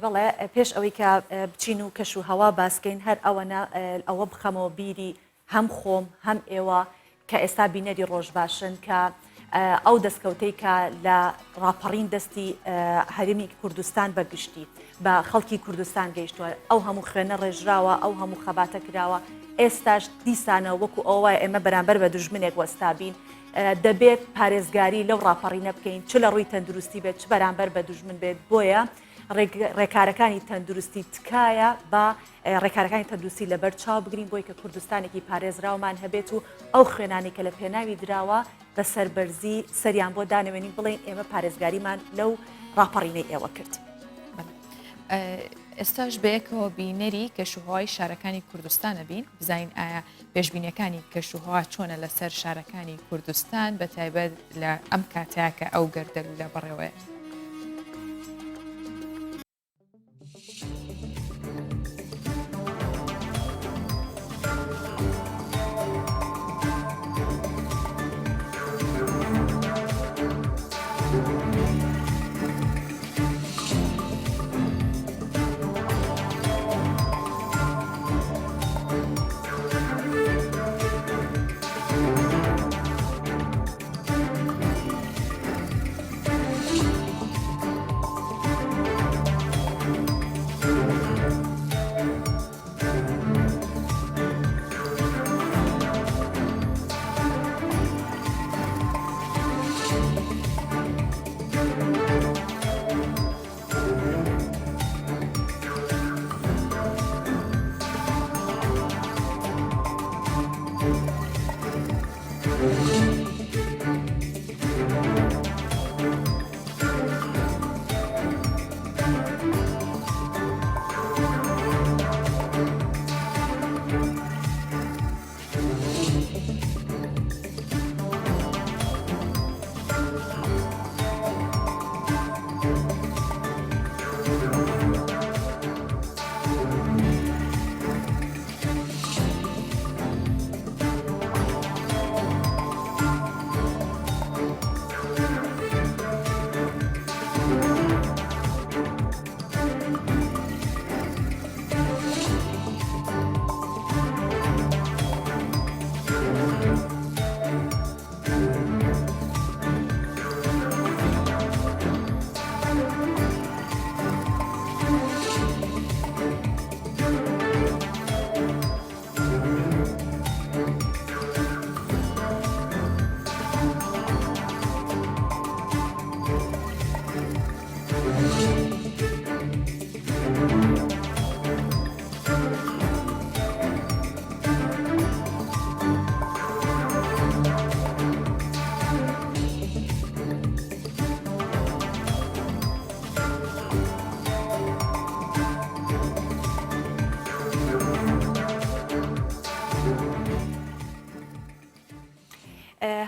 بەڵێ پێش ئەوەی کە بچین و کەش و هەوا باسکەین هەر ئەوە بخەمەوە بیری هەم خۆم هەم ئێوە کە ئێستا بینەری ڕۆژباشن کە ئەو دەستکەوتەی کە لە ڕاپەڕین دەستی هەرێمی کوردستان بەگشتی بە خەڵکی کوردستان گەیشتووە ئەو هەموو خوێنە ڕێژراوە ئەو هەموو خەباتە کراوە ئێستاش دیسانە وەکو ئەوە ئێمە بەرامبەر بە دوژمنێک وەستابین دەبێت پارێزگاری لەو ڕاپەڕینە بکەین چ لە ڕووی تەندروستی بێت چ بەرامبەر بە دوژمن بێت بۆیە ڕێکارەکانی تەندروستی تکایە بە ڕێکارەکانی تەندروستی لەبەر چاو بگرین بۆی کە کوردستانێکی پارێزراومان هەبێت و ئەو خوێنانی کە لە پێناوی دراوە بە سەربەرزی سەریان بۆ دانەوێنین بڵێن ئێمە پارێزگاریمان لەو ڕاپەڕینەی ئێوە کرد. ئێستاش بەیەکەوە بینەری کەشوهەوای شارەکانی کوردستانە بین بزین ئایا پێشبینیەکانی کەشوهەوا چۆنە لەسەر شارەکانی کوردستان بە تایبەت لە ئەم کاتیاکە ئەو گەردەل لە بەڕێوەیە.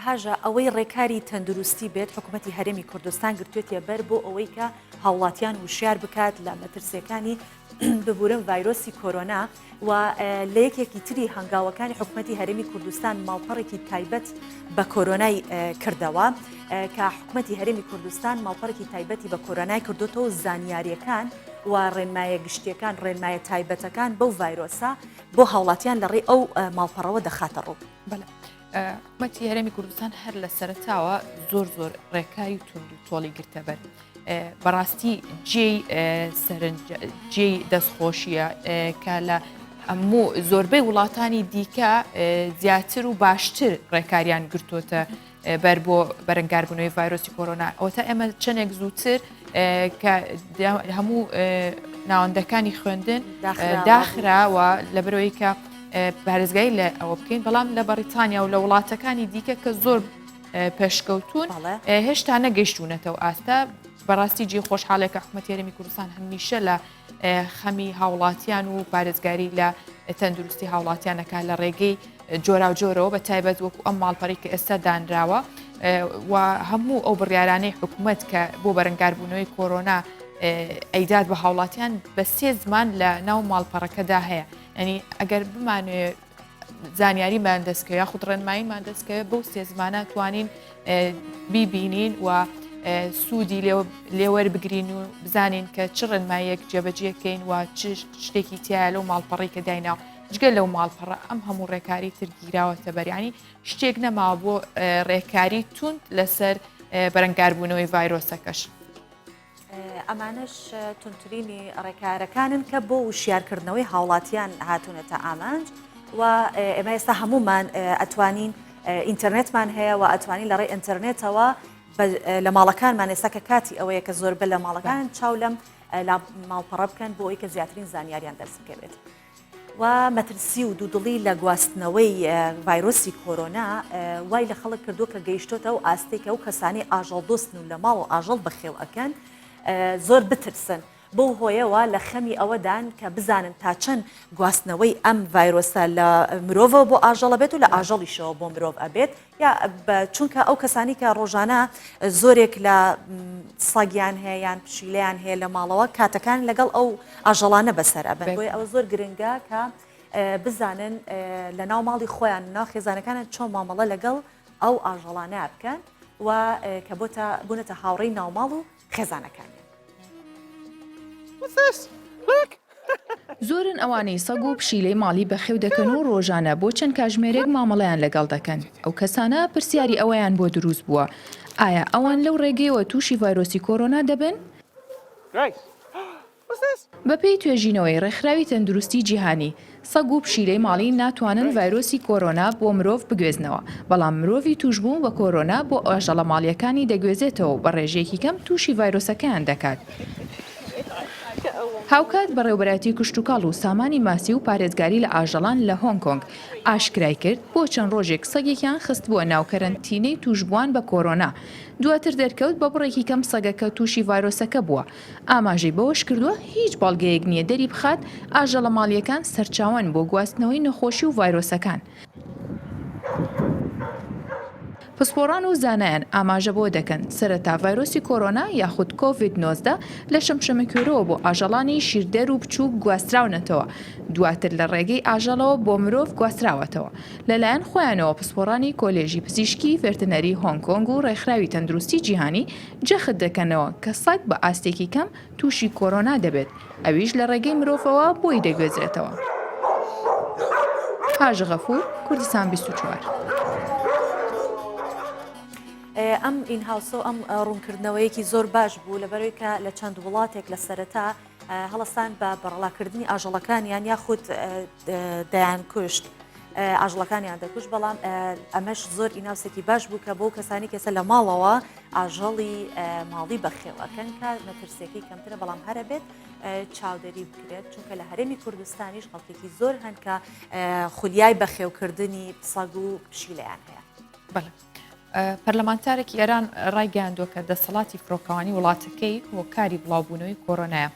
هاژە ئەوەی ڕێکاری تەندروستی بێت حکوومەتی هەرێمی کوردستان گرتوێتە بەر بۆ ئەوەی کە هاوڵاتیان وشیار بکات لە مەترسیەکانی ببورن ڤایرۆسی کۆرۆنا و لە یەکێکی تری هەنگاوەکانی حکوومەتی هەرێمی کوردستان ماڵپەڕێکی تایبەت بە کۆرۆنای کردەوە کە حکوومەتی هەرێمی کوردستان ماڵپەڕێکی تایبەتی بە کۆرۆنای کردوتەوە زانیاریەکان و ڕێنمایە گشتیەکان ڕێنمایە تایبەتەکان بەو ڤایرۆسا بۆ هاوڵاتیان لەڕێ ئەو ماڵپەڕەوە دەخاتە ڕوو. بەڵێ حکوومەتی هەرێمی کوردستان هەر لە سەرتاوە زۆر ڕێکاری تونند و تۆڵی گرتە بەر. بەڕاستی جێی دەستخۆشیە کە لە هەموو زۆربەی وڵاتانی دیکە زیاتر و باشتر ڕێکاریان گرتوتە بەر بۆ بەرەنگاربوونەوەی ڤایرۆسی کۆرۆنا ئەوەتە ئێمە چەندێک زووتر کە هەموو ناوەندەکانی خوێندن داخراوە لەبەرەوەی کە پارێزگای لە ئەوە بکەین بەڵام لە بەریتانیا و لە وڵاتەکانی دیکە کە زۆر پێشکەوتون هێشتا نەگەیشتونەتەوە ئاستا بەڕاستی جێ خۆشحاڵێکە حکوومەتی هەرێمی کوردستان هەمیشە لە خەمی هاوڵاتیان و پارێزگاری لە تەندروستی هاوڵاتیانەکە لە ڕێگەی جۆرا و جۆرەوە بە تایبەت وەکو ئەم ماڵپەڕی کە ئێستا دانراوە و هەموو ئەو بڕیارانەی حکوومەت کە بۆ بەرەنگاربوونەوەی کۆرۆنا ئەیداد بە هاوڵاتیان بە 3 زمان لە ناو ماڵپەڕەکەدا هەیە ئەنی ئەگەر بمانوێت زانیاریمان دەستکە یاخود ڕێنماییمان دەستکەوێت بەو 3 زمانە توانین بیبینین و سوودی لێوەربگرین و بزانین کە چ ڕێنماییەک جێبەجێکەین و چ شتێکی تایە لەو ماڵپەڕی کە دایناو جگە لەو ماڵپەڕە ئەم هەموو ڕێکاری تر گیراوەتە بەریانی شتێک نەماوە بۆ ڕێکاری توند لەسەر بەرەنگاربوونەوەی ڤایرۆسەکەش. ئەمانش تونترینی ڕێکارەکانن کە بۆ وشیارکردنەوەی هاوڵاتیان هاتوونەتە ئامانج و ئێمە ئێستا هەمومان ئەتوانین ئینتەرنێتمان هەیە و ئەتوانین لەڕێ ئینتەرنێتەوە لە ماڵەکانمان ئێستا کە کاتی ئەوەیە کە زۆربە لە ماڵەکان چاو لەم ماڵپەڕە بکەن بۆ ئەوەی کە زیاترین زانیاریان دەست بکەوێت. و مەترسی و دوودڵی لە گواستنەوەی ڤایرۆسی کۆرۆنا وای لە خەڵک کردو کە گەیشتۆتەوە ئاستێکە و کەسانی ئاژەڵ دۆستن و لە ماڵ و ئاژەڵ بەخێو ئەکەن زۆر بترسن بۆ هۆیەوە لە خەمی ئەوەدان کە بزانن تا چەند گواستنەوەی ئەم ڤایرۆسە لە مرۆڤەوە بۆ ئاژەڵە بێت و لە ئاژەڵیشەوە بۆ مرۆڤ ئەبێت یا چونکە ئەو کەسانی کە ڕۆژانە زۆرێک لە سەگیان هەیە یان پشیلەیان هەیە لە ماڵەوە کاتەکان لەگەڵ ئەو ئاژەڵانە بەسەر ئەبن بۆی ئەوە زۆر گرنگە کە بزانن لە ناو ماڵی خۆیان ناو خێزانەکانە چۆن مامەڵە لەگەڵ ئەو ئاژەڵانە بکەن و کە بوونەتە هاوڕێی ناوماڵ و خێزانەکان. زۆرن ئەوانەی سەگ و پشیلەی ماڵی بەخێو دەکەن و ڕۆژانە بۆ چەند کاتژمێرێک مامەڵەیان لەگەڵ دەکەن. ئەو کەسانە پرسیاری ئەوەیان بۆ دروست بووە. ئایا ئەوان لەو ڕێگەیەوە تووشی ڤایرۆسی کۆرۆنا دەبن؟ بەپێی توێژینەوەی ڕێکخراوی تەندروستی جیهانی، سەگ و پشیلەی ماڵی ناتوانن ڤایرۆسی کۆرۆنا بۆ مرۆڤ بگوێزنەوە، بەڵام مرۆڤی توشبوون بە کۆرۆنا بۆ ئاژەڵە ماڵیەکانی دەگوێزێتەوە بە ڕێژەیەکی کەم تووشی ڤایرۆسەکەیان دەکات. هاوکات بەڕێوەبەراتی کشتتوکاڵ و سامانی ماسی و پارێزگاری لە ئاژەڵان لە هۆنگ کۆنگ ئاشکرای کرد بۆ چەند ڕۆژێک سەگێکیان خست بووە ناو کەرەنتینەی توشبووان بە کۆرۆنا. دواتر دەرکەوت بە بڕێکی کەم سەگەکە تووشی ڤایرۆسەکە بووە. ئاماژەی بەوەش کردووە هیچ بەڵگەیەک نییە دەری بخات ئاژەڵە ماڵیەکان سەرچاوەن بۆ گواستنەوەی نەخۆشی و ڤایرۆسەکان. پسپۆڕان و زانایان ئاماژە بۆ دەکەن سەرەتا ڤایرۆسی کۆرۆنا یاخود کۆڤید-19 لە شەمشەمەکوێرەوە بۆ ئاژەڵانی شیردەر و بچووک گواستراونەتەوە، دواتر لە ڕێگەی ئاژەڵەوە بۆ مرۆڤ گواستراوەتەوە. لەلایەن خۆیانەوە پسپۆڕانی کۆلێژی پزیشکی فێرتنەری هۆنگ کۆنگ و ڕێکخراوی تەندروستی جیهانی جەخت دەکەنەوە کە سەگ بە ئاستێکی کەم تووشی کۆرۆنا دەبێت، ئەویش لە ڕێگەی مرۆڤەوە بۆی دەگوێزرێتەوە. هاژە غەفور، کوردستان 24. ئەم ئینهاوسە ئەم ڕوونکردنەوەیەکی زۆر باش بوو لەبەرەوەی کە لە چەند وڵاتێک لە سەرەتا هەڵستان بە بەڕڵاکردنی ئاژەڵەکانیان یاخود دەیان کوشت ئاژەڵەکانیان دەکوشت، بەڵام ئەمەش زۆر ئیناوسێکی باش بوو کە بۆ کەسانی کەسە لە ماڵەوە ئاژەڵی ماڵی بەخێوەکەن کە مەترسێکی کەمترە بەڵام هەرە بێت چاودەری بکرێت، چونکە لە هەرێمی کوردستانیش خەڵکێکی زۆر هەن کە خولیای بەخێوکردنی سەگ و پشیلەیان هەیە. بەڵێ. پەرلەمانتارێکی ئێران ڕایگەیاندووە کە دەسەڵاتی فڕۆکەوانی وڵاتەکەی هۆکاری بڵاوبوونەوەی کۆرۆنایە.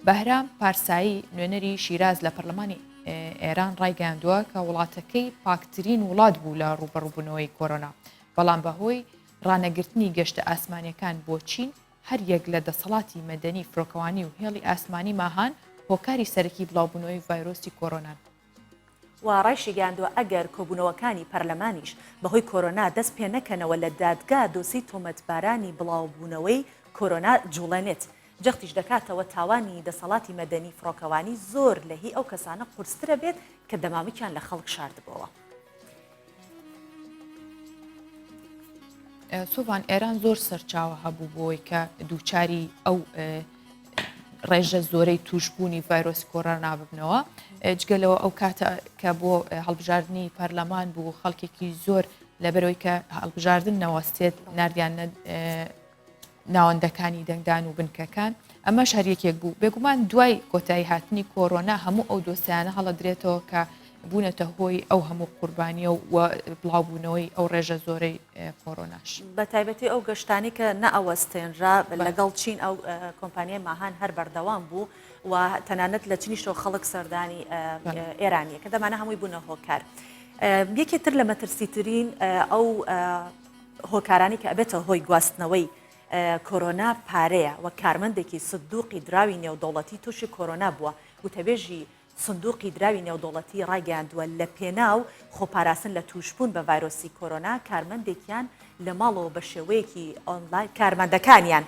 بەهرام پارسایی نوێنەری شیراز لە پەرلەمانی ئێران ڕایگەیاندووە کە وڵاتەکەی پاکترین وڵات بوو لە ڕوبەڕووبوونەوەی کۆرۆنا. بەڵام بەهۆی ڕانەگرتنی گەشتە ئاسمانیەکان بۆ چین هەر یەک لە دەسەڵاتی مەدەنی فڕۆکەوانی و هێڵی ئاسمانی ماهان هۆکاری سەرەکی بڵاوبوونەوەی ڤایرۆسی کۆرۆنان. و ڕایشی گاندووە ئەگەر کۆبوونەوەکانی پەرلەمانیش بەهۆی کۆرۆنا دەست پێ نەکەنەوە لە دادگا دۆسی تۆمەتبارانی بڵاوبوونەوەی کۆرۆنا جوڵێنێت. جەختیش دەکاتەوە تاوانی دەسەڵاتی مەدەنی فڕۆکەوانی زۆر لە هی ئەو کەسانە قورسترە بێت کە دەمامکیان لە خەڵک شاردبەوە. سۆڤان ئێران زۆر سەرچاوە هەبوو بۆی کە دووچاری ئەو ڕێژە زۆرەی توشبوونی ڤایرۆسی کۆرۆنا ببنەوە. جگەلەوە ئەو کاتە کە بۆ هەڵبژاردننی پەرلەمان بوو خەڵکێکی زۆر لەبەرەوەی کە هەڵبژاردن نەوەستێت نردیان ناوەندەکانی دەنگدان و بنکەکان ئەمەش هەریەکێک بوو. بێگومان دوای کۆتایی هاتنی کۆرۆنا هەموو ئەو دۆستیانە هەڵەدرێتەوە کە بوونەتە هۆی ئەو هەموو قوربانیە و بڵاوبوونەوەی ئەو ڕێژە زۆرەی کۆرۆناش. بە تایبەتی ئەو گەشتانی کە نەئەوەستێنرا لەگەڵ چین ئەو کۆمپانیای ماهان هەر بەردەوام بوو و تەنانەت لە چنیشەوە خەڵک سەردانی ئێرانیە کە دەمانە هەمووی بوونە هۆکار. یەکێتر لە مەترسیترین ئەو هۆکارانی کە ئەبێتە هۆی گواستنەوەی کۆرۆنا پارەیە و کارمەندێکی سندوقی دراوی نێودەوڵەتی تووشی کۆرۆنا بووە وتەبێژی سندوقی دراوی نێودەوڵەتی ڕاگەاندووە لە پێناو خۆپاراستن لە توشبوون بە ڤایرۆسی کۆرۆنا کارمەندێکیان لە ماڵەوە بە شێوەیەکی ئۆنلاین کارمەندەکانیان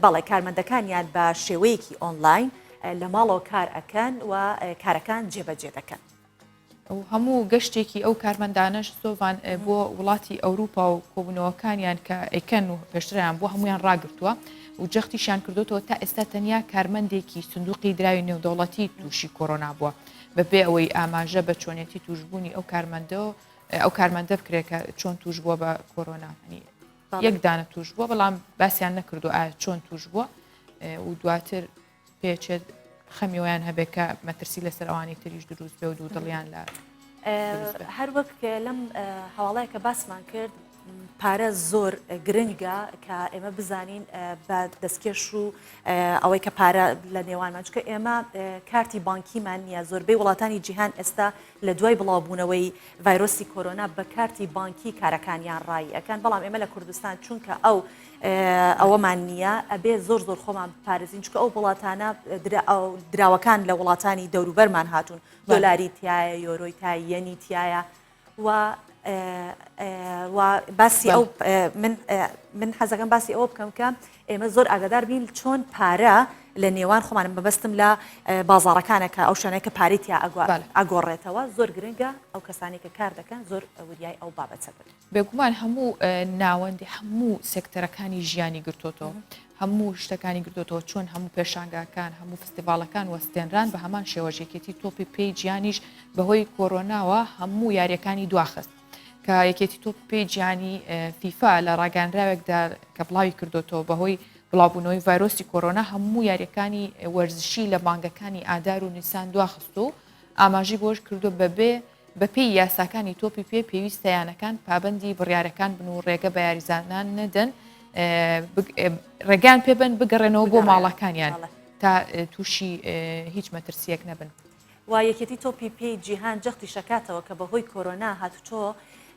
بەڵێ کارمەندەکانیان بە شێوەیەکی ئۆنلاین لە ماڵەوە کار ئەکەن و کارەکان جێبەجێ دەکەن. هەموو گەشتێکی ئەو کارمەندانەش سۆڤان بۆ وڵاتی ئەوروپا و کۆبوونەوەکانیان کە ئەیکەن و پێشتریان بۆ هەمویان ڕاگرتووە و جەختیشان کردوتەوە تا ئێستا تەنیا کارمەندێکی سندوقی دراوی نێودەوڵەتی تووشی کۆرۆنا بووە بەبێ ئەوەی ئاماژە بە چۆنێتی توشبوونی ئەو کارمەندە بکرێت کە چۆن توش بووە بە کۆرۆنا یەک دانە توش بووە بەڵام باسییان نەکردو ئایا چۆن توش بووە و دواتر پێچێت خەمیەوەیان هەبێت کە مەترسی لەسەر ئەوانی تریش دروست بێ و دوو دڵیان لە هەر وەک لەم هەواڵەیە کە باسمان کرد پارە زۆر گرنگە کە ئێمە بزانین بە دەستکێش و ئەوەی کە پارە لە نێوانمان چکە ئێمە کارتی بانکیمان نییە زۆربەی وڵاتانی جیهان ئێستا لە دوای بڵاوبوونەوەی ڤایرۆسی کۆرۆنا بە کارتی بانکی کارەکانیان ڕای ئەەکەن بەڵام ئێمە لە کوردستان چونکە ئەوەمان نییە ئەبێ زۆر خۆمان پارێزین چکە ئەو وڵاتانە دراوەکان لە وڵاتانی دەوروبەرمان هاتوون دۆلاری تایە یۆرۆی تای یەنی تایە و باسی ئەو من حەزەکەم باسی ئەوە بکەم کە ئێمە زۆر ئاگادار بین چۆن پارە لە نێوان خۆمانم بەبستم لە بازاڕەکانەکە ئەو شوێنەیە کە پارێتیا ئاگۆڕێتەوە زۆر گرنگە ئەو کەسانی کە کار دەکەن زۆر وریای ئەو بابەتە بن. بێگومان هەموو ناوەندی هەموو سێکتەرەکانی ژیانی گرتوتەوە هەموو شتەکانی گرتوتەوە چۆن هەموو پێشانگاکان هەموو فستیڤالەکان وەستێنران بە هەمان شێوەژێکێتی تۆپی پێی گیانیش بەهۆی کۆرۆناوە هەموو یاریەکانی دواخست کە یەکێتی تۆپ پێی گیانی فیفا لە ڕاگەاندراوێکدا کە بڵاوی کردوتەوە بەهۆی بڵاوبوونەوەی ڤایرۆسی کۆرۆنا هەموو یاریەکانی وەرزشی لە بانگەکانی ئادار و نیسان دواخست و ئاماژی بۆش کردو بەپێی یاساکانی تۆپی پێ پێویستەیانەکان پابندی بڕیارەکان بن و ڕێگە بە یاریزانان نەدەن ڕێگان پێبن بگەڕێنەوە بۆ ماڵەکانیان تا تووشی هیچ مەترسیەک نەبن. و یەکێتی تۆپی پێی جیهان جەختی شکاتەوە کە بەهۆی کۆرۆنا هاتوچۆ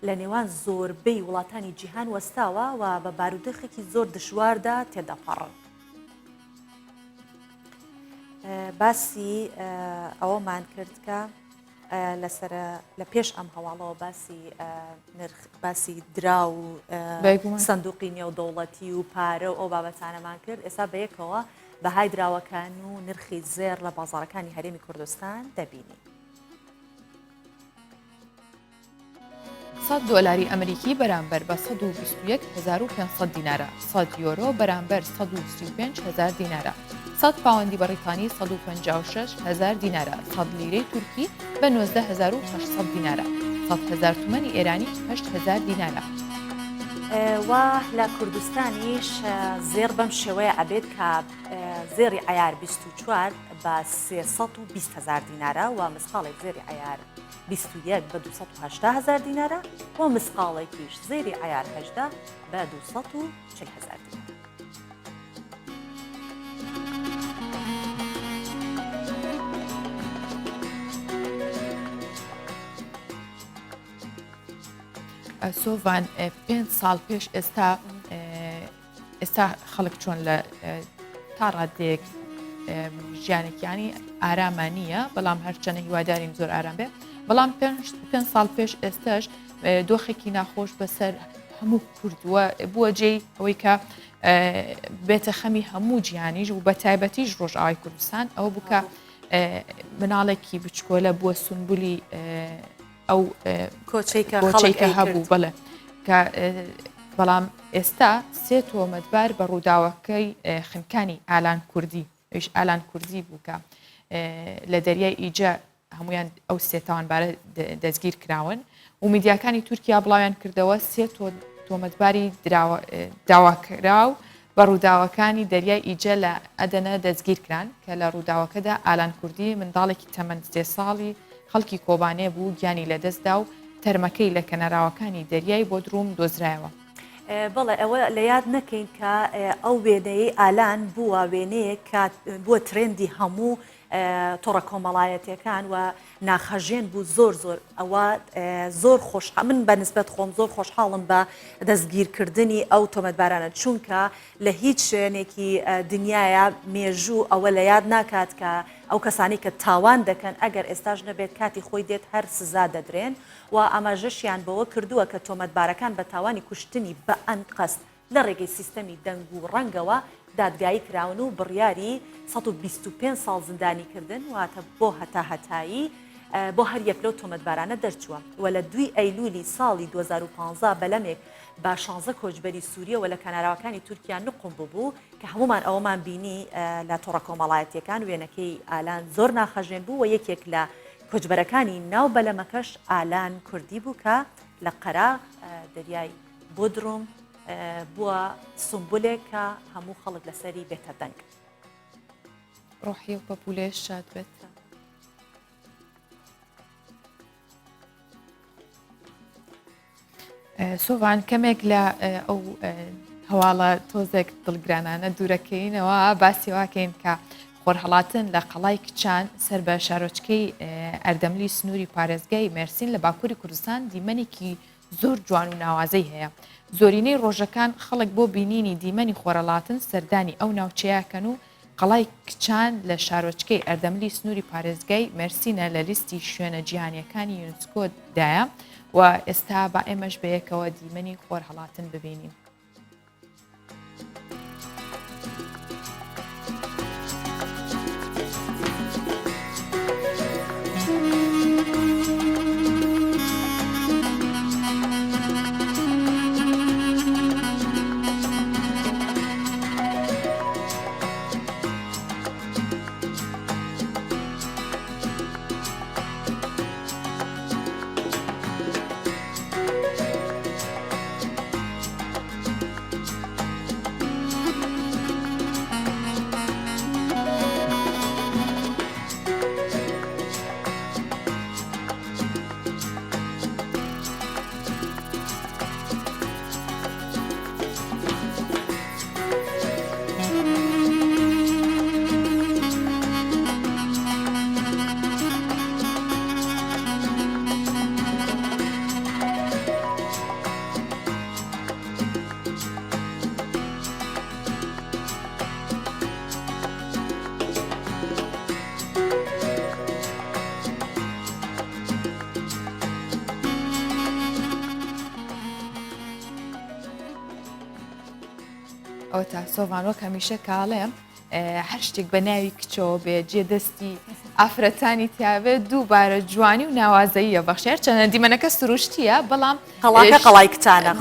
لە نێوان زۆربەی وڵاتانی جیهان وەستاوە و بە بارودۆخێکی زۆر دشواردا تێدەپەڕن. باسی ئەوەمان کرد کە لە پێش ئەم هەواڵەوە باسی درا و سندوقی نێودەوڵەتی و پارە و ئەو بابەتانەمان کرد ئێستا بەیەکەوە بەهای دراوەکان و نرخی زێر لە بازاڕەکانی هەرێمی کوردستان دەبینی. $100 ئەمریکی بەرامبەر بە 121,500 دینارە، 100 یۆرۆ بەرامبەر 125,000 دینارە، 100 پاوەندی بەریتانی 156,000 دینارە، 100 لیرەی تورکی بە 19,800 دینارە، 100,000 تومەنی ئێرانی 8,000 دینارە. و لە کوردستانیش زێر بەم شێوەیە ئەبێت کە زێری عیار 24 بە 320,000 دینارە و مسقاڵێک زێری عیار 21 بە 280,000 دینارە و مسقاڵێکیش زێری عیار 18 بە 240,000 دینارە. سۆڤان 5 ساڵ پێش ئێستا خەڵک چۆن لە تا ڕادێک ژیانێکیانی ئارامان نییە بەڵام هەرچەنە هیوادارین زۆر ئارام بێ بەڵام 5 ساڵ پێش ئێستاش دۆخێکی ناخۆش بەسەر هەموو کوردووە بووە جێی ئەوەی کە بێتە خەمی هەموو گیانیش و بە تایبەتیش ڕۆژئاوای کوردستان ئەوە بووکە مناڵێکی بچکۆلە بووە سنبولی ئەو کۆچەیکە هەبوو بڵێ کە بەڵام ئێستا سێ تۆمەتبار بە ڕووداوەکەی خنکانی ئالان کوردی ئەوش ئالان کوردی بووکە لە دەریای ئیجە هەمویان ئەو سێ تاوانبارە دەستگیر کراون و میدیاکانی تورکیا بڵاویان کردەوە سێ تۆمەتباری داواکراو بە ڕووداوەکانی دەریای ئیجە لە ئەدەنە دەستگیر کران کە لە ڕووداوەکەدا ئالان کوردی منداڵێکی تەمەند 3 ساڵی خەڵکی کۆبانێ بوو گیانی لەدەستدا و تەرمەکەی لە کەنەراوەکانی دەریای بۆ دروم دۆزرایەوە. بەڵێ ئەوە لە یاد نەکەین کە ئەو وێنەیە ئالان بووە وێنەیە کە بووە ترێندی هەموو تۆڕە کۆمەڵایەتیەکان و ناخەژێن بوو زۆر ئەوە زۆر خۆش من بە نسبەت خۆم زۆر خۆشحاڵم بە دەستگیرکردنی ئەو تۆمەتبارانە چونکە لە هیچ شوێنێکی دنیاە مێژوو ئەوە لە یاد ناکات کە ئەو کەسانی کە تاوان دەکەن ئەگەر ئێستاژ نەبێت کاتی خۆی دێت هەر سزا دەدرێن و ئاماژەشیان بەوە کردووە کە تۆمەتبارەکان بە تاوانی کوشتنی بە ئەنقەست لە ڕێگەی سیستەمی دەنگ و ڕەنگەوە دادگایی کراون و بڕیاری 125 ساڵ زیندانی کردن واتە بۆ هەتایی بۆ هەر یەک لەو تۆمەتبارانە دەرچووە و لە 2 ئەیلولی ساڵی 2015 بەلەمێک با 16 کۆچبەری سووریە و لە کەناراوەکانی تورکیا نقم ببوو کە هەمومان ئەوەمان بینی لە تۆڕە کۆمەڵایەتیەکان وێنەکەی ئالان زۆر ناخەژێن بوو و یەکێک لە کۆچبەرەکانی ناو بەلەمەکەش ئالان کوردی بوو کە لە قەراغ دەریای بۆدروم بووە سمبولێک کە هەموو خەڵک لەسەری بێتە دەنگ. ڕۆحی و پەپولێش شاد بێت. سۆڤان کەمێک لە ئەو هەواڵە تۆزێک دڵگرانانە دوورەکەینەوە باسی واکەین کە خۆرهەڵاتن لە قەڵای کچان سەر بە شارۆچکەی ئەردەملی سنووری پارێزگای مێرسین لە باکووری کوردستان دیمەنێکی زۆر جوان و ناوازەی هەیە. زۆرینەی ڕۆژەکان خەڵک بۆ بینینی دیمەنی خۆرەڵاتن سەردانی ئەو ناوچەیەکەن و قەڵای کچان لە شارۆچکەی ئەردەملی سنووری پارێزگای مێرسینە لە لیستی شوێنە جیهانیەکانی یونسکۆدایە و ئێستا با ئێمەش بەیەکەوە دیمەنی خۆرهەڵاتن ببینین. ئەو تا سۆڤانۆک هەمیشە کاڵێم هەر شتێک بە ناوی کچەوە بێ جێدەستی ئافرەتانی تیاابێت دووبارە جوانی و ناوازەیە بەخشێر چەنە دیمەنەکە سروشتیە بەڵام قەڵاکە قەڵای کچانە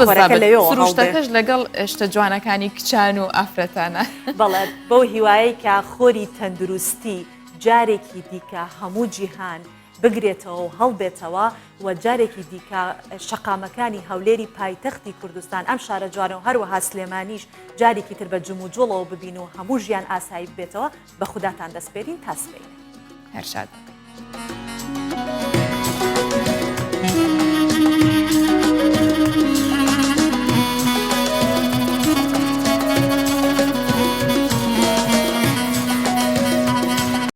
سروشتەکەش لەگەڵ شتە جوانەکانی کچان و ئافرەتانە بەڵێ بەو هیوایی کە خۆری تەندروستی جارێکی دیکە هەموو جیهان بگرێتەوە و هەڵبێتەوە و جارێکی دیکە شەقامەکانی هەولێری پایتەختی کوردستان ئەم شارە جوانە و هەروەها سلێمانیش جارێکی تر بە جم و جوڵەوە ببین و هەموو ژیان ئاسایی بێتەوە بە خوداتان دەسپێرین تاسپێن هەرشاد.